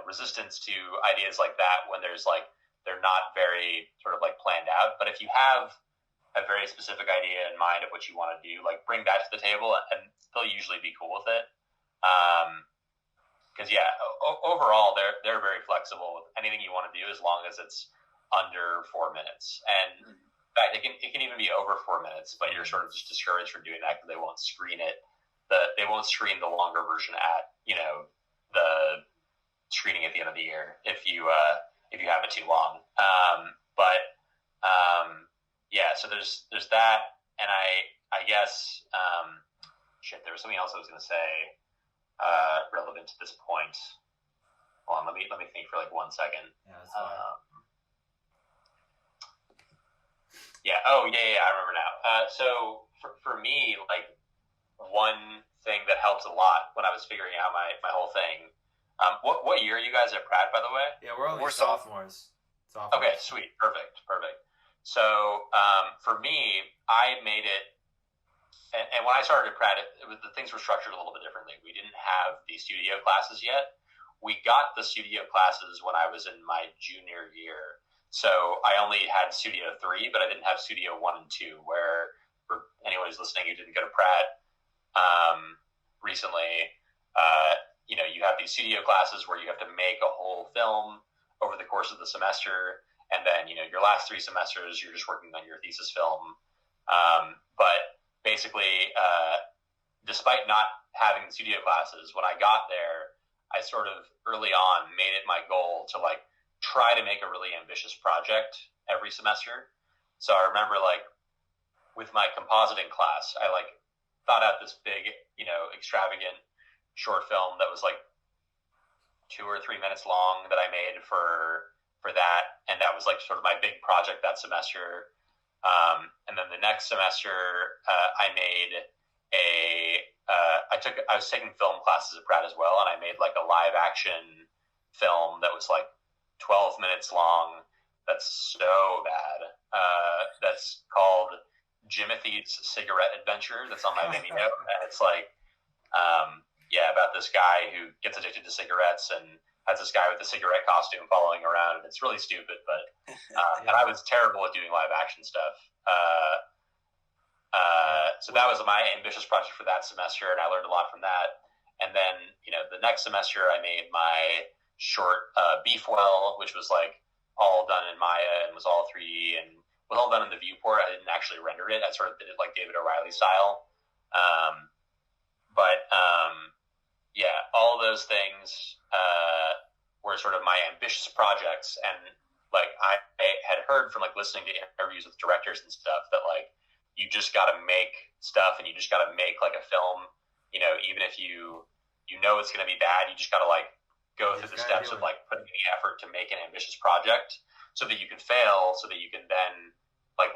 resistance to ideas like that when there's like, they're not very sort of like planned out. But if you have a very specific idea in mind of what you want to do, like bring that to the table and they'll usually be cool with it. Because overall they're very flexible with anything you want to do as long as it's under 4 minutes. And in fact, it can even be over 4 minutes, but you're sort of just discouraged from doing that because they won't screen it. They won't screen the longer version at the screening at the end of the year if you have it too long. Yeah, so there's that, and I guess there was something else I was going to say relevant to this point. Hold on, let me think for like 1 second. Yeah, that's fine. I remember now. So for me, like one thing that helps a lot when I was figuring out my whole thing. What year are you guys at Pratt, by the way? Yeah, we're sophomores. Okay, sweet, perfect. So for me, I made it, and when I started at Pratt, the things were structured a little bit differently. We didn't have the studio classes yet. We got the studio classes when I was in my junior year. So I only had Studio 3, but I didn't have Studio 1 and 2, where for anyone who's listening who didn't go to Pratt recently, you have these studio classes where you have to make a whole film over the course of the semester. And then, your last 3 semesters, you're just working on your thesis film. But basically, despite not having the studio classes, when I got there, I sort of early on made it my goal to try to make a really ambitious project every semester. So I remember with my compositing class, I thought out this big, extravagant short film that was 2 or 3 minutes long that I made for that, and that was sort of my big project that semester. And then the next semester, I made I was taking film classes at Pratt as well, and I made a live action film that was 12 minutes long. That's so bad. That's called Jimothy's Cigarette Adventure. That's on my Vimeo, and it's about this guy who gets addicted to cigarettes and has this guy with a cigarette costume following around, and it's really stupid. But and I was terrible at doing live action stuff. So that was my ambitious project for that semester, and I learned a lot from that. And then the next semester I made my short Beef Well, which was all done in Maya and was all 3D and was all done in the viewport. I didn't actually render it. I sort of did it David O'Reilly style. All of those things were sort of my ambitious projects. And I had heard from listening to interviews with directors and stuff that you just got to make stuff, and you just got to make a film, even if you know it's going to be bad, you just got to go through the steps of putting in the effort to make an ambitious project so that you can fail, so that you can then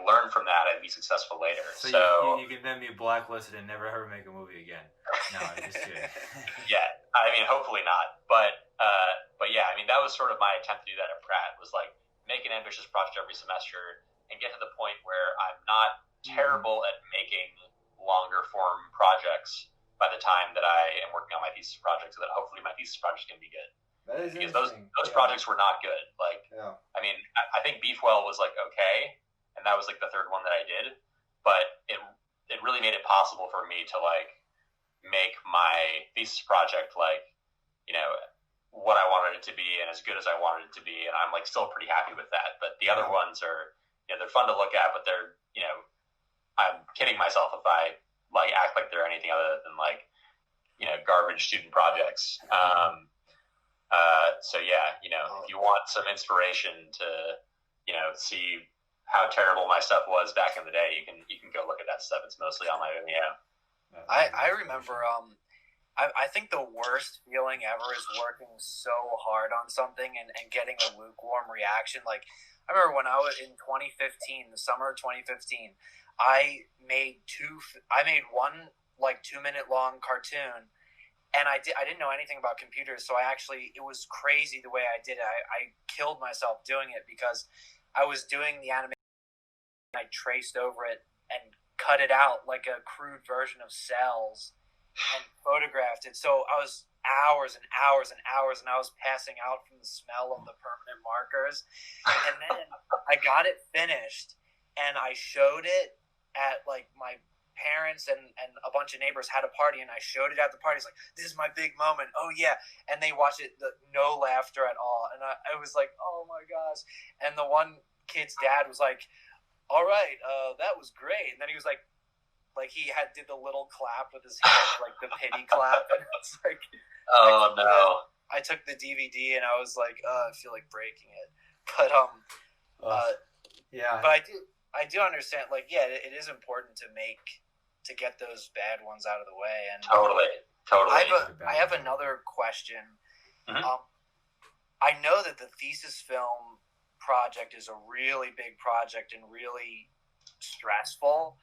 learn from that and be successful later. So you can then be blacklisted and never ever make a movie again. No, I'm just kidding. Yeah, I mean, hopefully not. But yeah, I mean, that was sort of my attempt to do that at Pratt, was make an ambitious project every semester and get to the point where I'm not terrible at making longer form projects by the time that I am working on my thesis project, so that hopefully my thesis project can be good. That is because those projects were not good. I mean, I think Beef Well was okay, and that was the 3rd one that I did, but it really made it possible for me to make my thesis project what I wanted it to be and as good as I wanted it to be, and I'm still pretty happy with that. But the other ones are they're fun to look at, but they're I'm kidding myself if I act like they're anything other than garbage student projects. So yeah, if you want some inspiration to see how terrible my stuff was back in the day, you can go look at that stuff. It's mostly on my Vimeo. I remember I think the worst feeling ever is working so hard on something and getting a lukewarm reaction. I remember when I was in 2015, the summer of 2015, I made one 2-minute long cartoon, and I didn't know anything about computers, so it was crazy the way I did it. I killed myself doing it because I was doing the animation, and I traced over it and cut it out like a crude version of cells and photographed it. So I was hours and hours and hours, and I was passing out from the smell of the permanent markers. And then I got it finished, and I showed it at my parents and a bunch of neighbors had a party, and I showed it at the party. It's this is my big moment. Oh yeah. And they watched it, no laughter at all. And I was oh my gosh. And the one kid's dad was all right, that was great. And then he was he did the little clap with his hands, the pity clap, and it's oh no. I took the DVD and I was I feel like breaking it, but yeah. But I do understand. It is important to get those bad ones out of the way. And totally. I have another question. Mm-hmm. I know that the thesis film project is a really big project and really stressful.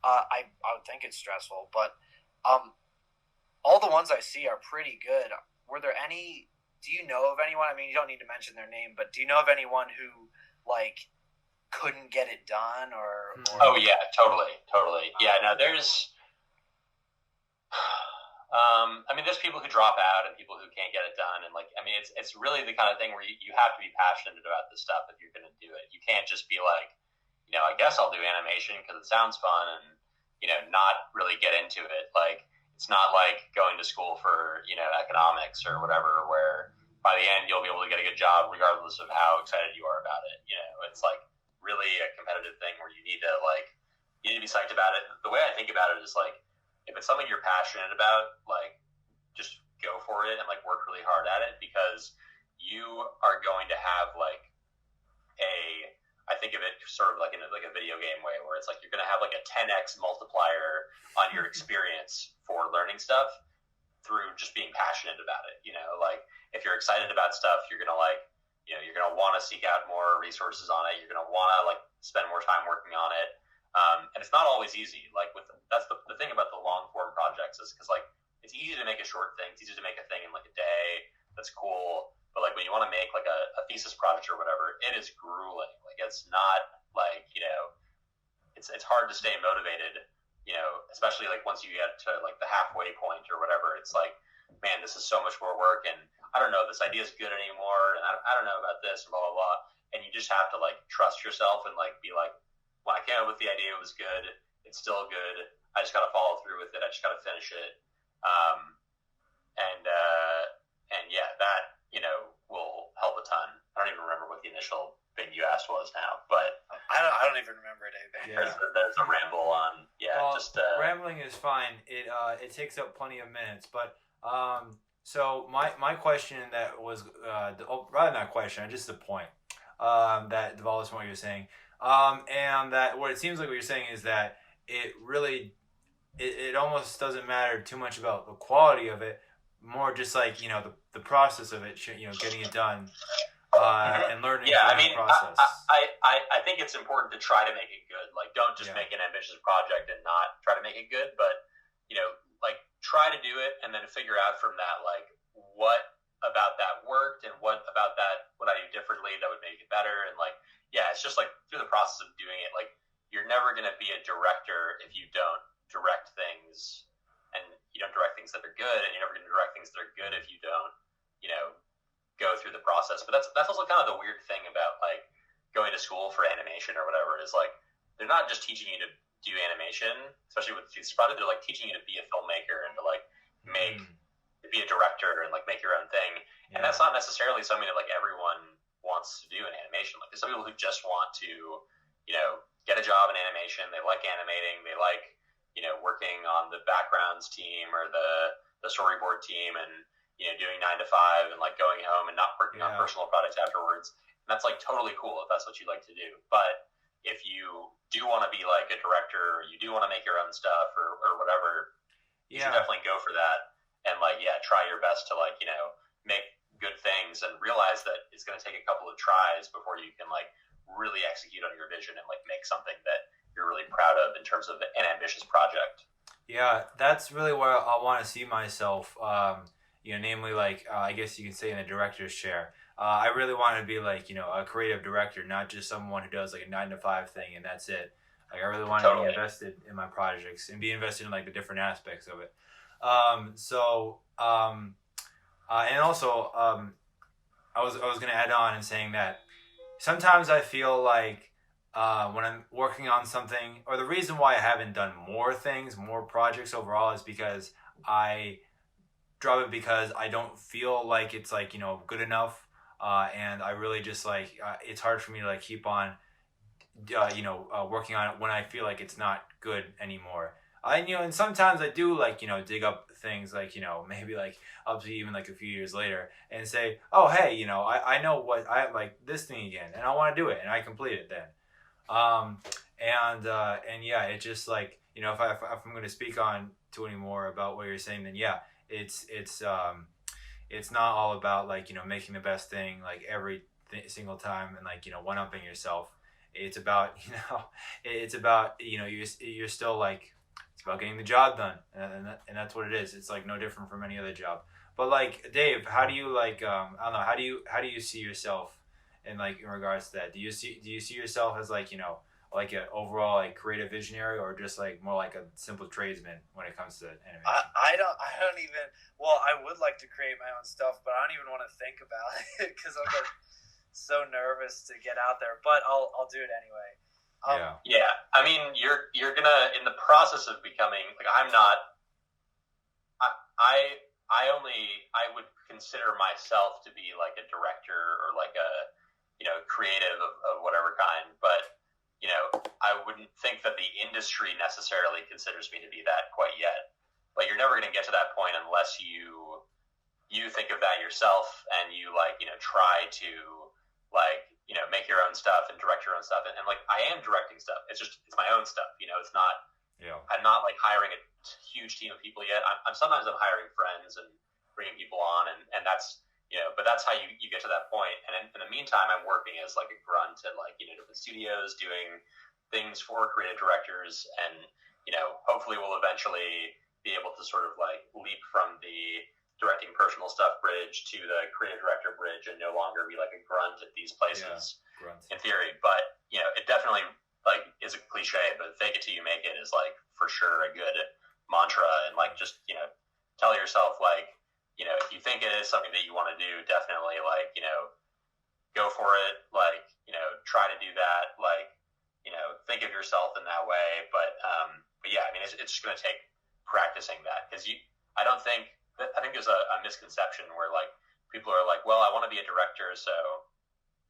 I would think it's stressful, but all the ones I see are pretty good. Were there any? Do you know of anyone? I mean, you don't need to mention their name, but do you know of anyone who couldn't get it done or Oh yeah, totally. Yeah, no, there's I mean, there's people who drop out and people who can't get it done, and like, I mean, it's really the kind of thing where you have to be passionate about this stuff if you're going to do it. You can't just be like, I guess I'll do animation because it sounds fun, and not really get into it. Like, it's not like going to school for economics or whatever, where by the end you'll be able to get a good job regardless of how excited you are about it. It's like really a competitive thing where you need to be psyched about it. The way I think about it is like, if it's something you're passionate about, like, just go for it and like work really hard at it, because you are going to have like I think of it sort of like in a video game way, where it's like you're going to have like a 10x multiplier on your experience for learning stuff through just being passionate about it. Like, if you're excited about stuff, you're going to you're going to want to seek out more resources on it. You're going to want to like spend more time working on it. And it's not always easy. Like, that's the thing about the long form projects, is because like it's easy to make a short thing. It's easy to make a thing in like a day. That's cool. But like when you want to make like a thesis project or whatever, it is grueling. Like, it's not like, it's hard to stay motivated, especially like once you get to like the halfway point or whatever. It's like, man, this is so much more work, and I don't know if this idea is good anymore, and I don't know about this, and blah, blah, blah. And you just have to like trust yourself and like be like, when I came up with the idea, it was good. It's still good. I just got to follow through with it. I just got to finish it. And yeah, that, will help a ton. I don't even remember what the initial thing you asked was now, but I don't even remember it either. Yeah. There's a ramble on. Yeah. Well, rambling is fine. It takes up plenty of minutes, but, so my question that was, rather not question, just the point, that develops from what you're saying. And that what it seems like what you're saying is that it really, it almost doesn't matter too much about the quality of it, more just like, the process of it, getting it done, and learning the process. I think it's important to try to make it good. Like, don't just make an ambitious project and not try to make it good, but, like, try to do it and then figure out from that, like, what about that worked and what about that would I do differently that would make it better. And like, it's just like through the process of doing it, like, you're never going to be a director if you don't direct things, and you don't direct things that are good, and you're never going to direct things that are good if you don't, go through the process. But that's also kind of the weird thing about like going to school for animation or whatever, is like, they're not just teaching you to do animation, especially with these projects, they're like teaching you to be a filmmaker and to like to be a director and like make your own thing. And that's not necessarily something that like everyone wants to do in animation. Like, there's some people who just want to, get a job in animation. They like animating. They like, working on the backgrounds team or the storyboard team, and, doing 9 to 5 and like going home and not working on personal projects afterwards. And that's like totally cool if that's what you like to do. But if you do want to be like a director, or you do want to make your own stuff or whatever, you should definitely go for that. And like, try your best to like, make good things, and realize that it's going to take a couple of tries before you can like really execute on your vision and like make something that you're really proud of in terms of an ambitious project. Yeah, that's really where I want to see myself, namely like, I guess you can say in the director's chair. I really want to be like, a creative director, not just someone who does like a 9 to 5 thing and that's it. Like, I really want to be invested in my projects and be invested in like the different aspects of it. And also, I was going to add on and saying that sometimes I feel like when I'm working on something, or the reason why I haven't done more projects overall, is because I drop it because I don't feel like it's like, good enough. And I really just like, it's hard for me to like keep on, working on it when I feel like it's not good anymore. And sometimes I do like, dig up things like, maybe like up to even like a few years later and say, oh, hey, I know what I like this thing again and I want to do it, and I complete it then. It just like, if I'm going to speak on to any more about what you're saying, then it's not all about like, making the best thing like every single time and like, one-upping yourself. It's about, you're still like, it's about getting the job done, and that's what it is. It's like no different from any other job. But like, Dave, how do you like, I don't know, how do you see yourself in like in regards to that? Do you see yourself as like, like an overall like creative visionary, or just like more like a simple tradesman when it comes to animation? I don't even. Well, I would like to create my own stuff, but I don't even want to think about it because I'm like so nervous to get out there. But I'll do it anyway. Yeah. I mean, you're gonna, in the process of becoming, like, I'm not. I would consider myself to be like a director or like a, creative of whatever kind, but I wouldn't think that the industry necessarily considers me to be that quite yet. Like, you're never going to get to that point unless you think of that yourself and you try to make your own stuff and direct your own stuff. And like, I am directing stuff. It's my own stuff. It's not. Yeah. I'm not like hiring a huge team of people yet. Sometimes I'm hiring friends and bringing people on, and that's but that's how you get to that point. And in the meantime, I'm working as like a grunt at different studios, doing things for creative directors, and hopefully we'll eventually be able to sort of like leap from the directing personal stuff bridge to the creative director bridge, and no longer be like a grunt at these places. In theory, but it definitely is a cliche, but fake it till you make it is like for sure a good mantra. And like, just tell yourself if you think it is something that you want to do, definitely go for it. Try to do that. Think of yourself in that way. But yeah, I mean, it's just going to take practicing that, because I think there's a misconception where like people are like, well, I want to be a director, so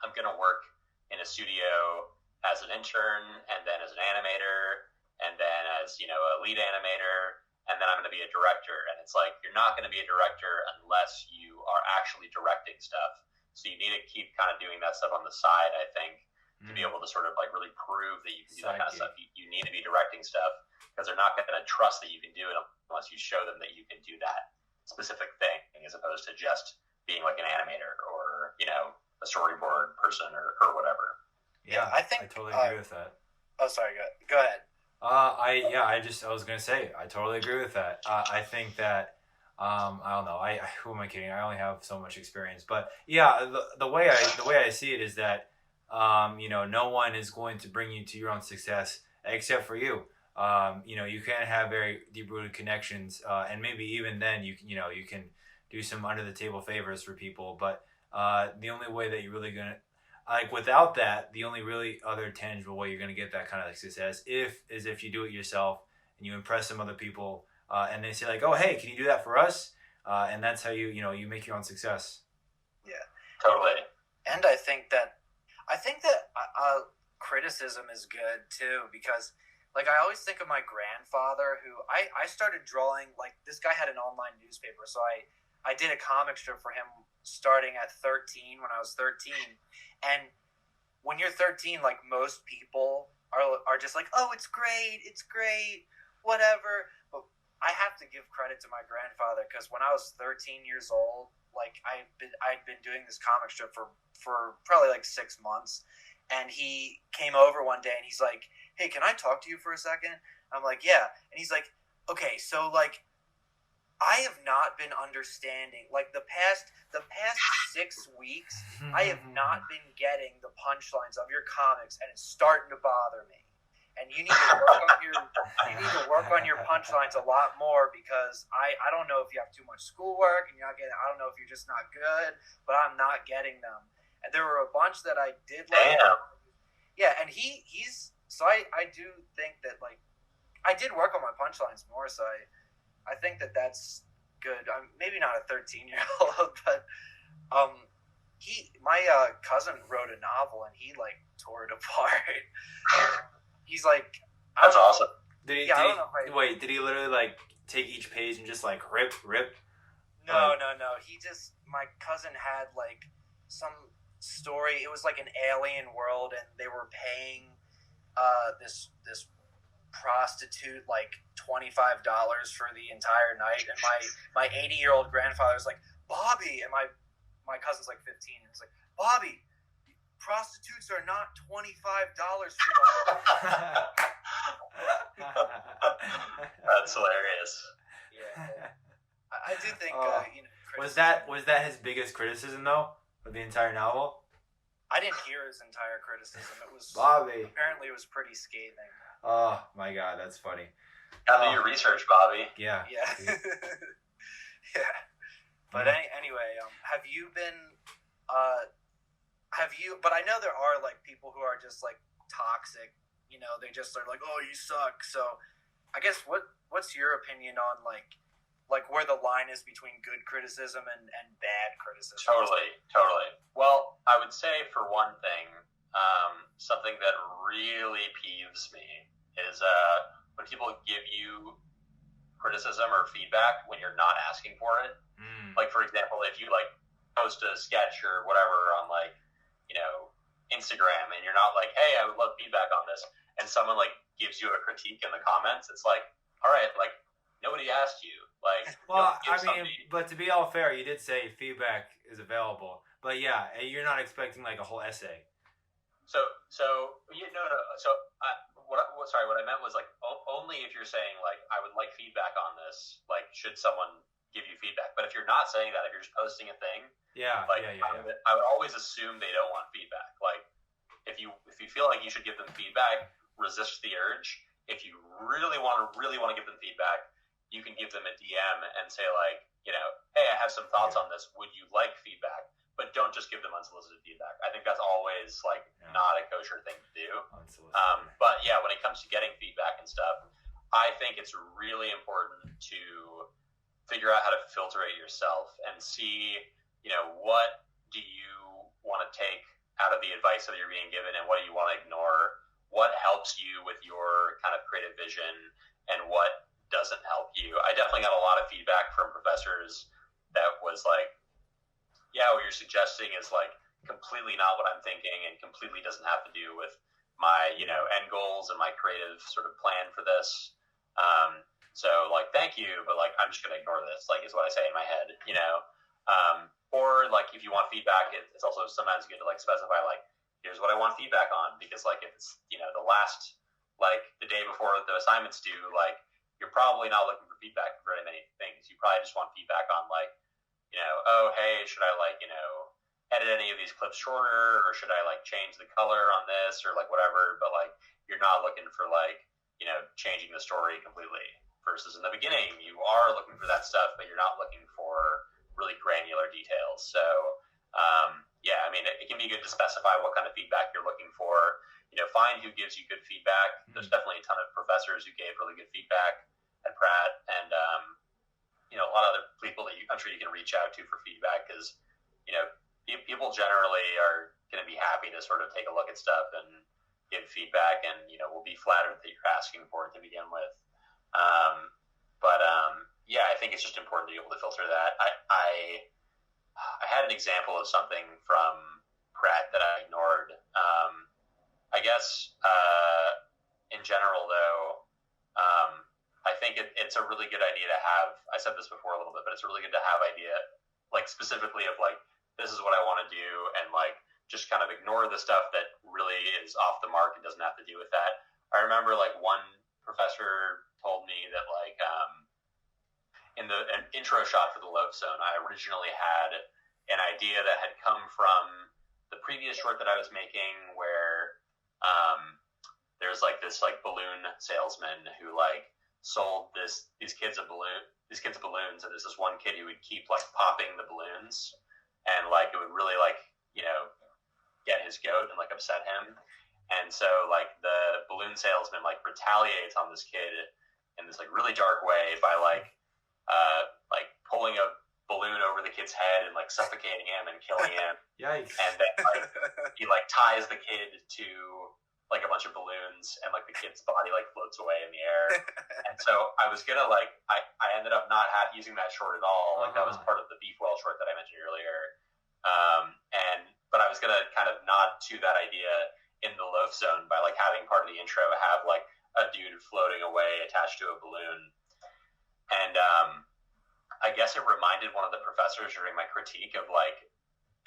I'm going to work in a studio as an intern, and then as an animator, and then as a lead animator, and then I'm going to be a director. And it's like, you're not going to be a director unless you are actually directing stuff. So you need to keep kind of doing that stuff on the side, I think, to be able to sort of like really prove that you can do that kind of stuff. You need to be directing stuff, because they're not going to trust that you can do it unless you show them that you can do that specific thing, as opposed to just being like an animator or a storyboard person or whatever. Yeah, I totally agree with that. Oh, sorry. Go ahead. I was gonna say I totally agree with that. I think that I don't know. Who am I kidding? I only have so much experience, but yeah, the way I see it is that no one is going to bring you to your own success except for you. You can have very deep rooted connections, and maybe even then you can do some under the table favors for people, but the only way that you're really gonna without that, the only really other tangible way you're going to get that kind of success is if you do it yourself and you impress some other people, and they say like, oh, hey, can you do that for us? And that's how you make your own success. Yeah, totally. And I think that criticism is good too, because like I always think of my grandfather, who I started drawing, like this guy had an online newspaper, so I did a comic strip for him starting at 13 when I was 13. And when you're 13, like most people are just like, oh, it's great, whatever. But I have to give credit to my grandfather, because when I was 13 years old, like I'd been doing this comic strip for probably like 6 months, and he came over one day and he's like, hey, can I talk to you for a second? I'm like, yeah. And he's like, okay, so like I have not been understanding, like the past 6 weeks, I have not been getting the punchlines of your comics, and it's starting to bother me. And you need to work on your punchlines a lot more, because I don't know if you have too much schoolwork and you're not getting. I don't know if you're just not good, but I'm not getting them. And there were a bunch that I did like. Yeah, and he's so I do think that like I did work on my punchlines more, so I think that that's good. I'm maybe not a 13-year-old, but my cousin wrote a novel and he like tore it apart. He's like, that's awesome. Did he literally like take each page and just like rip? No. My cousin had like some story. It was like an alien world, and they were paying this prostitute like $25 for the entire night, and my 80-year-old grandfather's like, Bobby, and my cousin's like 15, and he's like, Bobby, prostitutes are not $25 for that. That's hilarious. Yeah, I do think was that his biggest criticism though of the entire novel? I didn't hear his entire criticism. It was Bobby. Apparently, it was pretty scathing. Oh my God, that's funny. Gotta do your research, Bobby. Yeah. Yeah. Yeah. But anyway, have you been? But I know there are like people who are just like toxic. You know, they just are like, "Oh, you suck." So, I guess what's your opinion on like where the line is between good criticism and bad criticism? Totally. Well, I would say for one thing, something that really peeves me is when people give you criticism or feedback when you're not asking for it. Like, for example, if you like post a sketch or whatever on like, Instagram, and you're not like, hey, I would love feedback on this, and someone like gives you a critique in the comments, it's like, all right, like nobody asked you. Like, well, but to be all fair, you did say feedback is available, but yeah, you're not expecting like a whole essay. So what I meant was like only if you're saying like I would like feedback on this, like should someone give you feedback. But if you're not saying that, if you're just posting a thing, I would always assume they don't want feedback. Like if you feel like you should give them feedback, resist the urge. If you really want to give them feedback, you can give them a DM and say like, hey, I have some thoughts on this. Would you like feedback? But don't just give them unsolicited feedback. I think that's always like not a kosher thing to do. But yeah, when it comes to getting feedback and stuff, I think it's really important to figure out how to filter it yourself and see, what do you want to take out of the advice that you're being given and what do you want to ignore? What helps you with your kind of creative vision and what doesn't help you? I definitely got a lot of feedback from professors that was like, yeah, what you're suggesting is like completely not what I'm thinking and completely doesn't have to do with my, end goals and my creative sort of plan for this. So like, thank you, but like, I'm just going to ignore this, like is what I say in my head, or like, if you want feedback, it's also sometimes good to like specify like, here's what I want feedback on, because like, if it's, the last, like the day before the assignment's due, like you're probably not looking for feedback for very many things. You probably just want feedback on like, oh, hey, should I like, edit any of these clips shorter, or should I like change the color on this or like whatever, but like, you're not looking for like, changing the story completely. Versus in the beginning, you are looking for that stuff, but you're not looking for really granular details. So, yeah, I mean, it can be good to specify what kind of feedback you're looking for. Find who gives you good feedback. There's definitely a ton of professors who gave really good feedback at Pratt, and a lot of other people that I'm sure you can reach out to for feedback, because people generally are going to be happy to sort of take a look at stuff and give feedback, and will be flattered that you're asking for it to begin with. Yeah, I think it's just important to be able to filter that. I had an example of something from Pratt that I ignored. I guess in general, though, I think it's a really good idea to have. I said this before a little bit, but it's really good to have idea, like specifically of like, this is what I want to do, and like just kind of ignore the stuff that really is off the mark and doesn't have to do with that. I remember like one professor told me that like in an intro shot for the Loaf Zone, I originally had an idea that had come from the previous short that I was making, where there's like this like balloon salesman who like sold these kids balloons, and there's this one kid who would keep like popping the balloons, and like it would really like get his goat and like upset him. And so like the balloon salesman like retaliates on this kid in this like really dark way by like pulling a balloon over the kid's head and like suffocating him and killing him. Yikes. And then like he like ties the kid to like a bunch of balloons, and like the kid's body like floats away in the air. And so I was gonna like I ended up not using that short at all. Like that was part of the beef well short that I mentioned earlier. But I was gonna kind of nod to that idea in the Loaf Zone by like having part of the intro have like a dude floating away attached to a balloon. And I guess it reminded one of the professors during my critique of like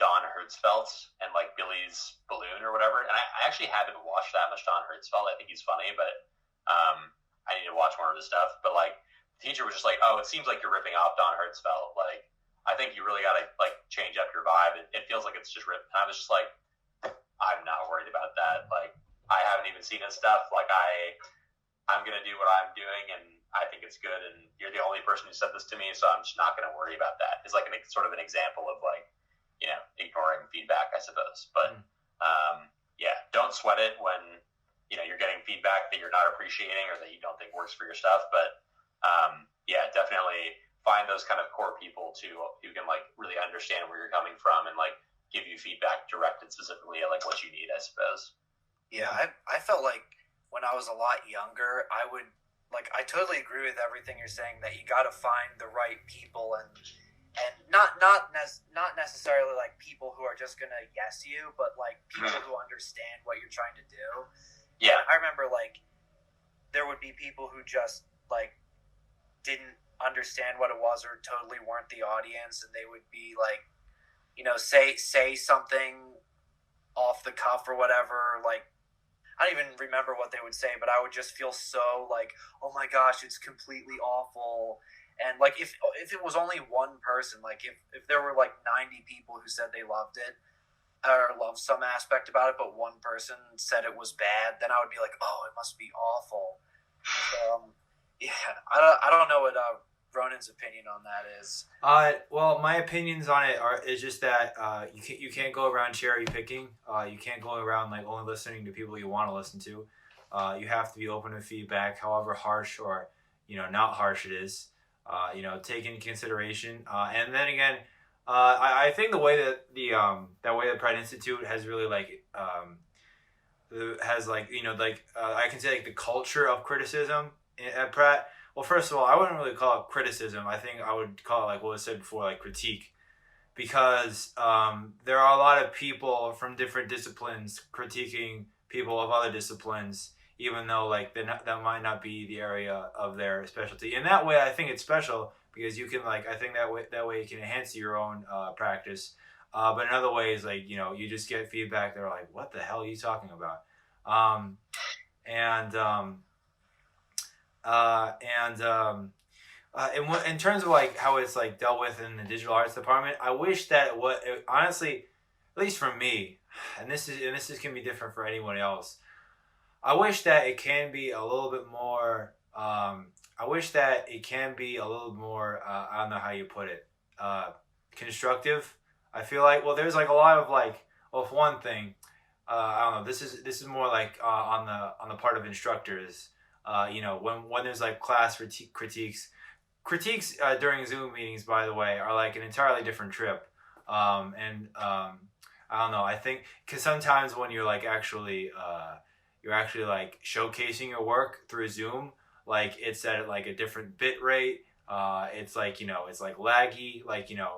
Don Hertzfeldt and like Billy's balloon or whatever. And I actually haven't watched that much Don Hertzfeldt. I think he's funny, but I need to watch more of his stuff. But like the teacher was just like, oh, it seems like you're ripping off Don Hertzfeldt. Like, I think you really got to like change up your vibe. It feels like it's just ripped. And I was just like, I'm not worried about that. Like, I haven't even seen his stuff. Like, I'm going to do what I'm doing, and I think it's good, and you're the only person who said this to me, so I'm just not going to worry about that. It's like sort of an example of, like, you know, ignoring feedback, I suppose. But, yeah, don't sweat it when, you know, you're getting feedback that you're not appreciating or that you don't think works for your stuff. But, yeah, definitely find those kind of core people who can, like, really understand where you're coming from and, like, give you feedback directed specifically at, like, what you need, I suppose. Yeah, I felt like when I was a lot younger, I totally agree with everything you're saying, that you got to find the right people and not necessarily like people who are just going to yes you, but like people who understand what you're trying to do. Yeah. And I remember like there would be people who just like didn't understand what it was or totally weren't the audience, and they would be like, you know, say something off the cuff or whatever, like I don't even remember what they would say, but I would just feel so like, oh my gosh, it's completely awful. And like if it was only one person, like if there were like 90 people who said they loved it or loved some aspect about it, but one person said it was bad, then I would be like, oh, it must be awful. Yeah, I don't know what Ronan's opinion on that is. Well, my opinions on it is just that you can't go around cherry picking. You can't go around like only listening to people you want to listen to. You have to be open to feedback, however harsh or not harsh it is. Take into consideration. And then again, I think the way that the Pratt Institute has really I can say like the culture of criticism at Pratt. Well, first of all, I wouldn't really call it criticism. I think I would call it like what was said before, like critique, because there are a lot of people from different disciplines critiquing people of other disciplines, even though like that might not be the area of their specialty. In that way, I think it's special because you can I think that way you can enhance your own practice. But in other ways, like you just get feedback. They're like, "What the hell are you talking about?" In terms of like how it's like dealt with in the digital arts department, I wish that honestly, at least for me, and this can be different for anyone else. I wish that it can be a little bit more. I don't know how you put it. Constructive. I feel like there's like a lot of for one thing, I don't know. This is more like on the part of instructors. When there's like class critiques during Zoom meetings, by the way, are like an entirely different trip. I don't know. I think because sometimes when you're like actually like showcasing your work through Zoom, like it's at like a different bit rate. It's like it's like laggy.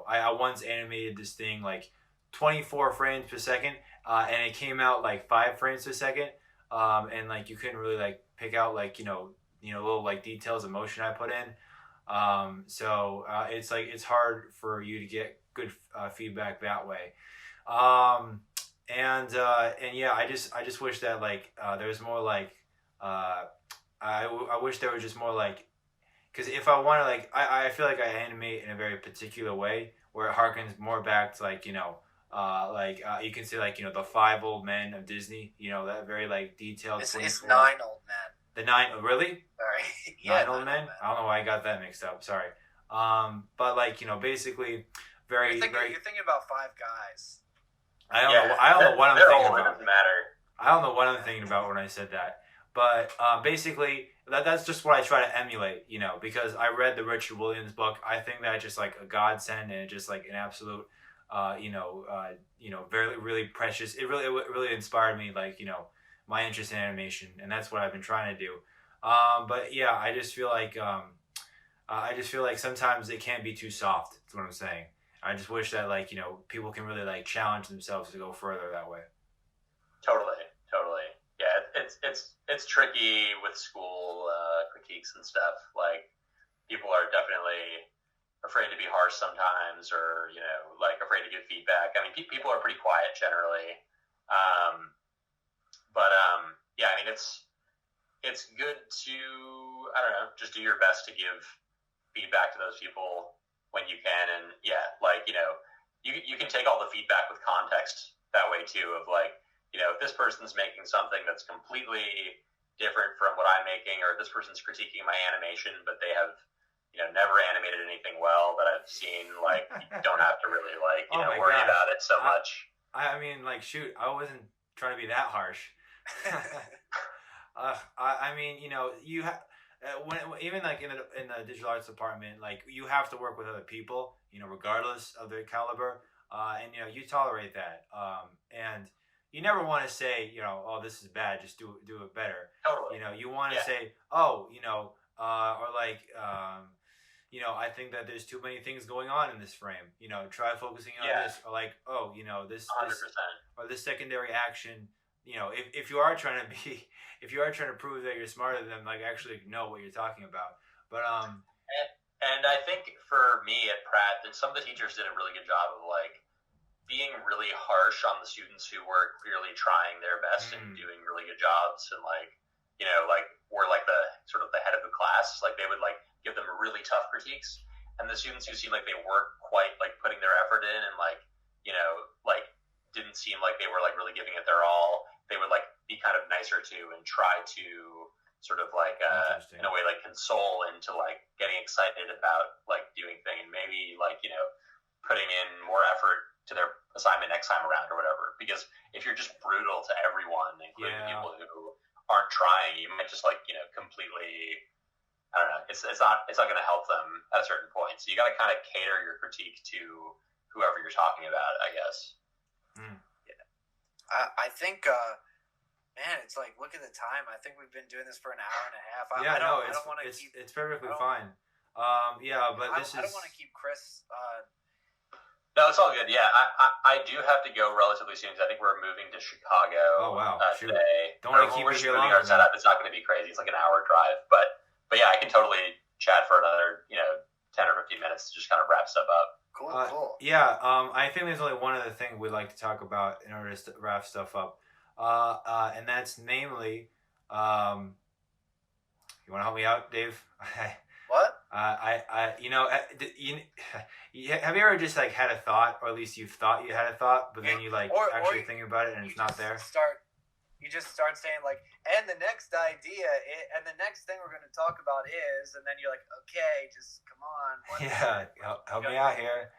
I once animated this thing like 24 frames per second, and it came out like 5 frames per second. And like you couldn't really like pick out like little like details of motion I put in. So it's like it's hard for you to get good feedback that way. And yeah, I just wish that there was more like I wish there was just more like, because if I want to I feel like I animate in a very particular way where it harkens more back to you can see the 5 old men of Disney, that very like detailed. It's 9 old men. The 9, really? Sorry. Yeah, 9 old men? I don't know why I got that mixed up. Sorry. But basically very you're thinking about 5 guys. I don't know what I'm thinking about. Doesn't matter. I don't know what I'm thinking about when I said that. But basically that's just what I try to emulate, because I read the Richard Williams book. I think that just like a godsend and just like an absolute very really precious. It really inspired me, my interest in animation, and that's what I've been trying to do. But yeah, I just feel like sometimes it can't be too soft. That's what I'm saying. I just wish that people can really challenge themselves to go further that way. Totally. Yeah, it's tricky with school critiques and stuff. Like people are definitely afraid to be harsh sometimes, or afraid to give feedback. I mean, people are pretty quiet generally, yeah. I mean, it's good to just do your best to give feedback to those people when you can, and yeah, you can take all the feedback with context that way too. Of if this person's making something that's completely different from what I'm making, or this person's critiquing my animation, but they have, never animated anything well that I've seen, like, you don't have to really, like, worry about it so much. I mean, like, shoot, I wasn't trying to be that harsh. I mean, you have, even like in the digital arts department, like, you have to work with other people, regardless of their caliber, and you tolerate that, and you never want to say, oh, this is bad, just do it better. Totally. You want to say, oh, or like, I think that there's too many things going on in this frame. Try focusing on this, or like, oh, this 100%. Or this secondary action. If you are trying to prove that you're smarter than them, like, actually know what you're talking about. But and I think for me at Pratt, that some of the teachers did a really good job of, like, being really harsh on the students who were clearly trying their best and doing really good jobs, and like, like, were like the sort of the head of the class. Like, they would, like, give them really tough critiques, and the students who seemed like they weren't quite, like, putting their effort in, and like, like, didn't seem like they were, like, really giving it their all, they would, like, be kind of nicer to and try to sort of, like, in a way, like, console into, like, getting excited about, like, doing things, and maybe, like, putting in more effort to their assignment next time around or whatever. Because if you're just brutal to everyone, including people who aren't trying, you might just, like, completely, I don't know, it's not going to help them at a certain point. So you got to kind of cater your critique to whoever you're talking about, I guess. Yeah. I think, man, it's like, look at the time. I think we've been doing this for an hour and a half. I don't want to keep. It's perfectly fine. But I don't want to keep Chris. No, it's all good. Yeah, I do have to go relatively soon because I think we're moving to Chicago. Oh wow! Today. Don't want to keep you here long. Our setup. It's not going to be crazy. It's like an hour drive, but yeah, I can totally chat for another 10 or 15 minutes to just kind of wrap stuff up. Cool. Yeah. I think there's only one other thing we'd like to talk about in order to wrap stuff up, and that's namely, you want to help me out, Dave? What? Have you ever just, like, had a thought, or at least you thought you had a thought, but then you, like, actually think about it and it's not there? You just start saying, like, and the next idea, and the next thing we're going to talk about is, and then you're like, okay, just come on. Help me out here.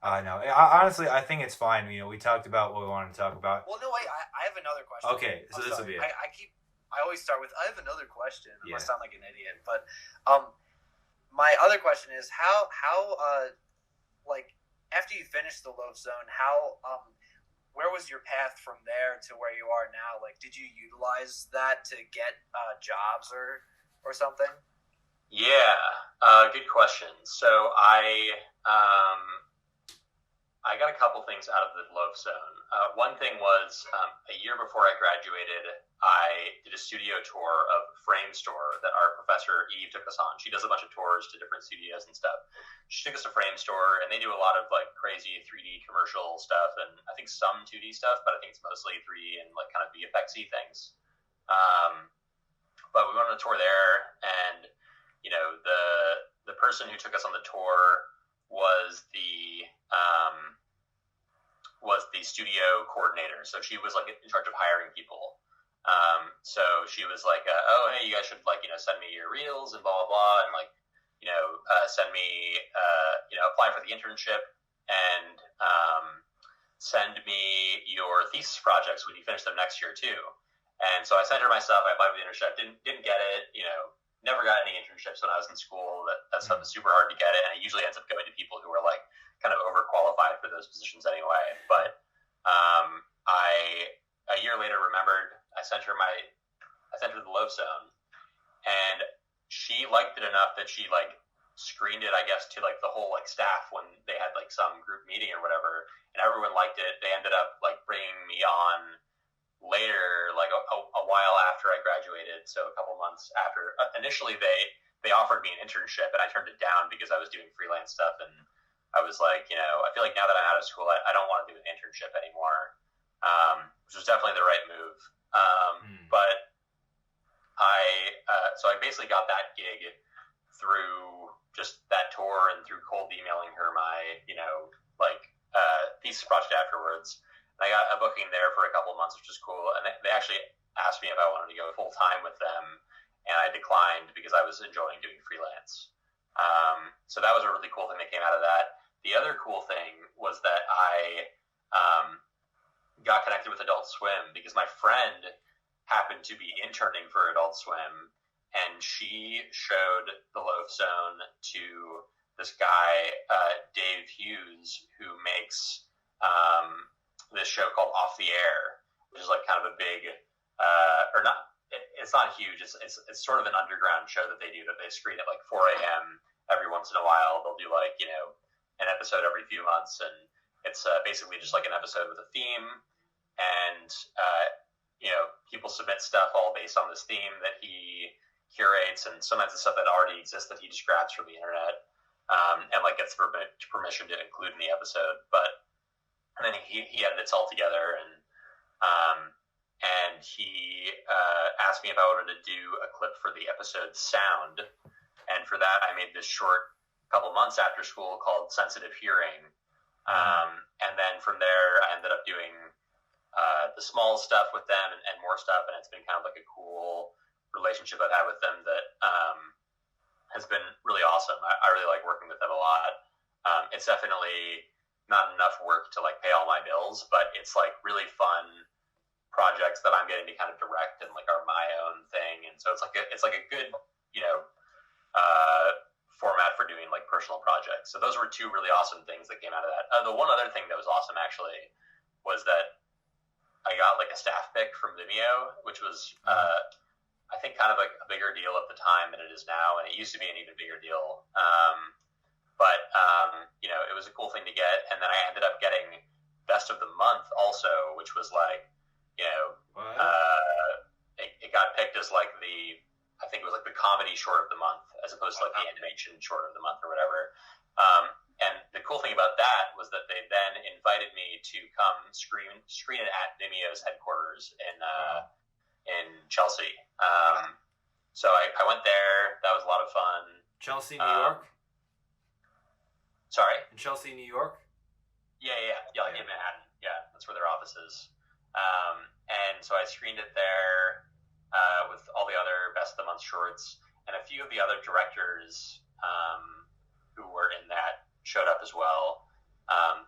No, honestly, I think it's fine. We talked about what we wanted to talk about. Well, no, wait, I have another question. Okay, so this will be it. I always start with, I have another question. I'm going to sound like an idiot, but my other question is, how like, after you finished the Loaf Zone, where was your path from there to where you are now? Like, did you utilize that to get jobs or something? Yeah, good question. So I got a couple things out of the Loaf Zone. One thing was, a year before I graduated, I did a studio tour of Frame Store that our professor Eve took us on. She does a bunch of tours to different studios and stuff. She took us to Frame Store, and they do a lot of, like, crazy 3D commercial stuff, and I think some 2D stuff, but I think it's mostly 3D and, like, kind of VFX-y things. But we went on a tour there, and the person who took us on the tour was the studio coordinator. So she was, like, in charge of hiring people. So she was like, oh, hey, you guys should, like, send me your reels and blah, blah, blah. And, like, send me, apply for the internship and send me your thesis projects when you finish them next year too. And so I sent her my stuff. I applied for the internship. Didn't get it. Never got any internships when I was in school. That stuff is super hard to get it. And it usually ends up going to people who are, like, kind of overqualified for those positions anyway. But a year later remembered, I sent her the Loaf Zone, and she liked it enough that she, like, screened it, I guess, to, like, the whole, like, staff when they had, like, some group meeting or whatever, and everyone liked it. They ended up, like, bringing me on later, like, a while after I graduated, so a couple months after. Initially, they offered me an internship, and I turned it down because I was doing freelance stuff, and I was like, I feel like now that I'm out of school, I don't want to do an internship anymore, which was definitely the right move. But so I basically got that gig through just that tour and through cold emailing her my, thesis project afterwards. And I got a booking there for a couple of months, which was cool. And they actually asked me if I wanted to go full time with them, and I declined because I was enjoying doing freelance. So that was a really cool thing that came out of that. The other cool thing was that I got connected with Adult Swim because my friend happened to be interning for Adult Swim, and she showed the Loaf Zone to this guy, Dave Hughes, who makes this show called Off the Air, which is like kind of a big, or not, it's not huge, it's sort of an underground show that they do, that they screen at like 4 a.m. every once in a while. They'll do like, an episode every few months, and it's basically just like an episode with a theme, and people submit stuff all based on this theme that he curates, and sometimes it's stuff that already exists that he just grabs from the internet, and like gets permission to include in the episode. And then he edits all together, and he asked me if I wanted to do a clip for the episode sound, and for that I made this short couple months after school called Sensitive Hearing. And then from there I ended up doing the small stuff with them, and more stuff, and it's been kind of like a cool relationship I've had with them that has been really awesome. I really like working with them a lot. It's definitely not enough work to like pay all my bills, but it's like really fun projects that I'm getting to kind of direct and like are my own thing, and so it's like a good format for doing like personal projects. So those were two really awesome things that came out of that. The one other thing that was awesome actually was that I got like a staff pick from Vimeo, which was I think kind of like a bigger deal at the time than it is now, and it used to be an even bigger deal. But it was a cool thing to get, and then I ended up getting Best of the Month also, which was like, it got picked as like I think it was like the comedy short of the month, as opposed to like the animation short of the month or whatever. And the cool thing about that was that they then invited me to come screen it at Vimeo's headquarters in Chelsea. So I went there. That was a lot of fun. Chelsea, New York? Sorry? In Chelsea, New York? Yeah, like in Manhattan. Yeah, that's where their office is. And so I screened it there with all the other Best of the Month shorts, and a few of the other directors who were in that showed up as well.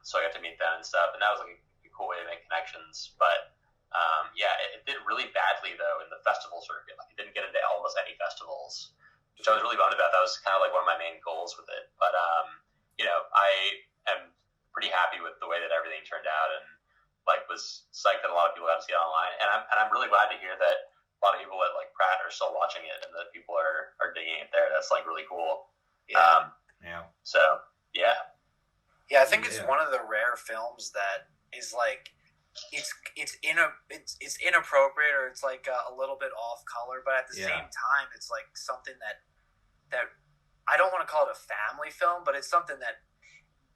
So I got to meet them and stuff, and that was like a cool way to make connections. But it did really badly though in the festival circuit. Like it didn't get into almost any festivals, which I was really bummed about. That was kind of like one of my main goals with it. But I am pretty happy with the way that everything turned out, and like was psyched that a lot of people got to see it online. And I'm really glad to hear that a lot of people at like Pratt are still watching it, and that people are digging it there. That's like really cool. So I think it's one of the rare films that is like it's inappropriate, or it's like a little bit off color, but at the same time it's like something that I don't want to call it a family film, but it's something that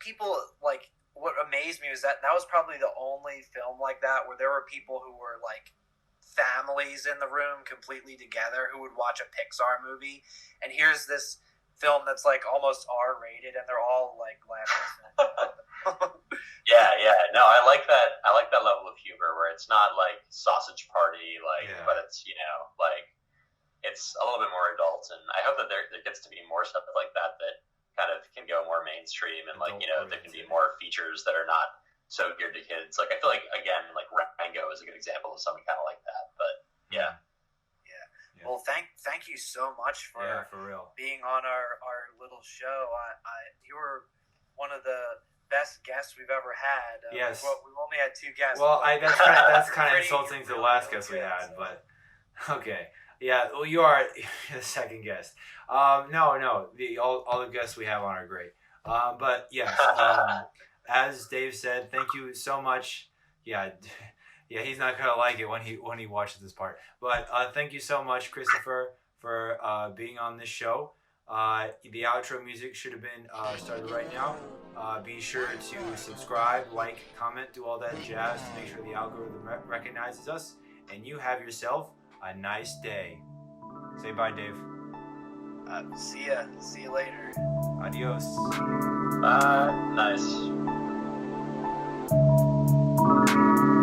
people like. What amazed me was that was probably the only film like that where there were people who were like families in the room completely together who would watch a Pixar movie, and here's this film that's like almost R-rated and they're all like laughing. No, I like that level of humor where it's not like Sausage Party, but it's like it's a little bit more adult, and I hope that there gets to be more stuff like that kind of can go more mainstream, and like there can be more features that are not so geared to kids. Like I feel like again, like Rango is a good example of something kind of like that. But yeah. Well, thank you so much for real being on our little show. You were one of the best guests we've ever had. Yes. We've only had 2 guests. Well, that's kind of insulting to the last guest we had, but okay. Yeah, well, you are the second guest. No, all the guests we have on are great. But yes, as Dave said, thank you so much. Yeah, he's not gonna like it when he watches this part. But thank you so much, Christopher, for being on this show. The outro music should have been started right now. Be sure to subscribe, like, comment, do all that jazz to make sure the algorithm recognizes us. And you have yourself a nice day. Say bye, Dave. See ya. See you later. Adios. Nice. Bye.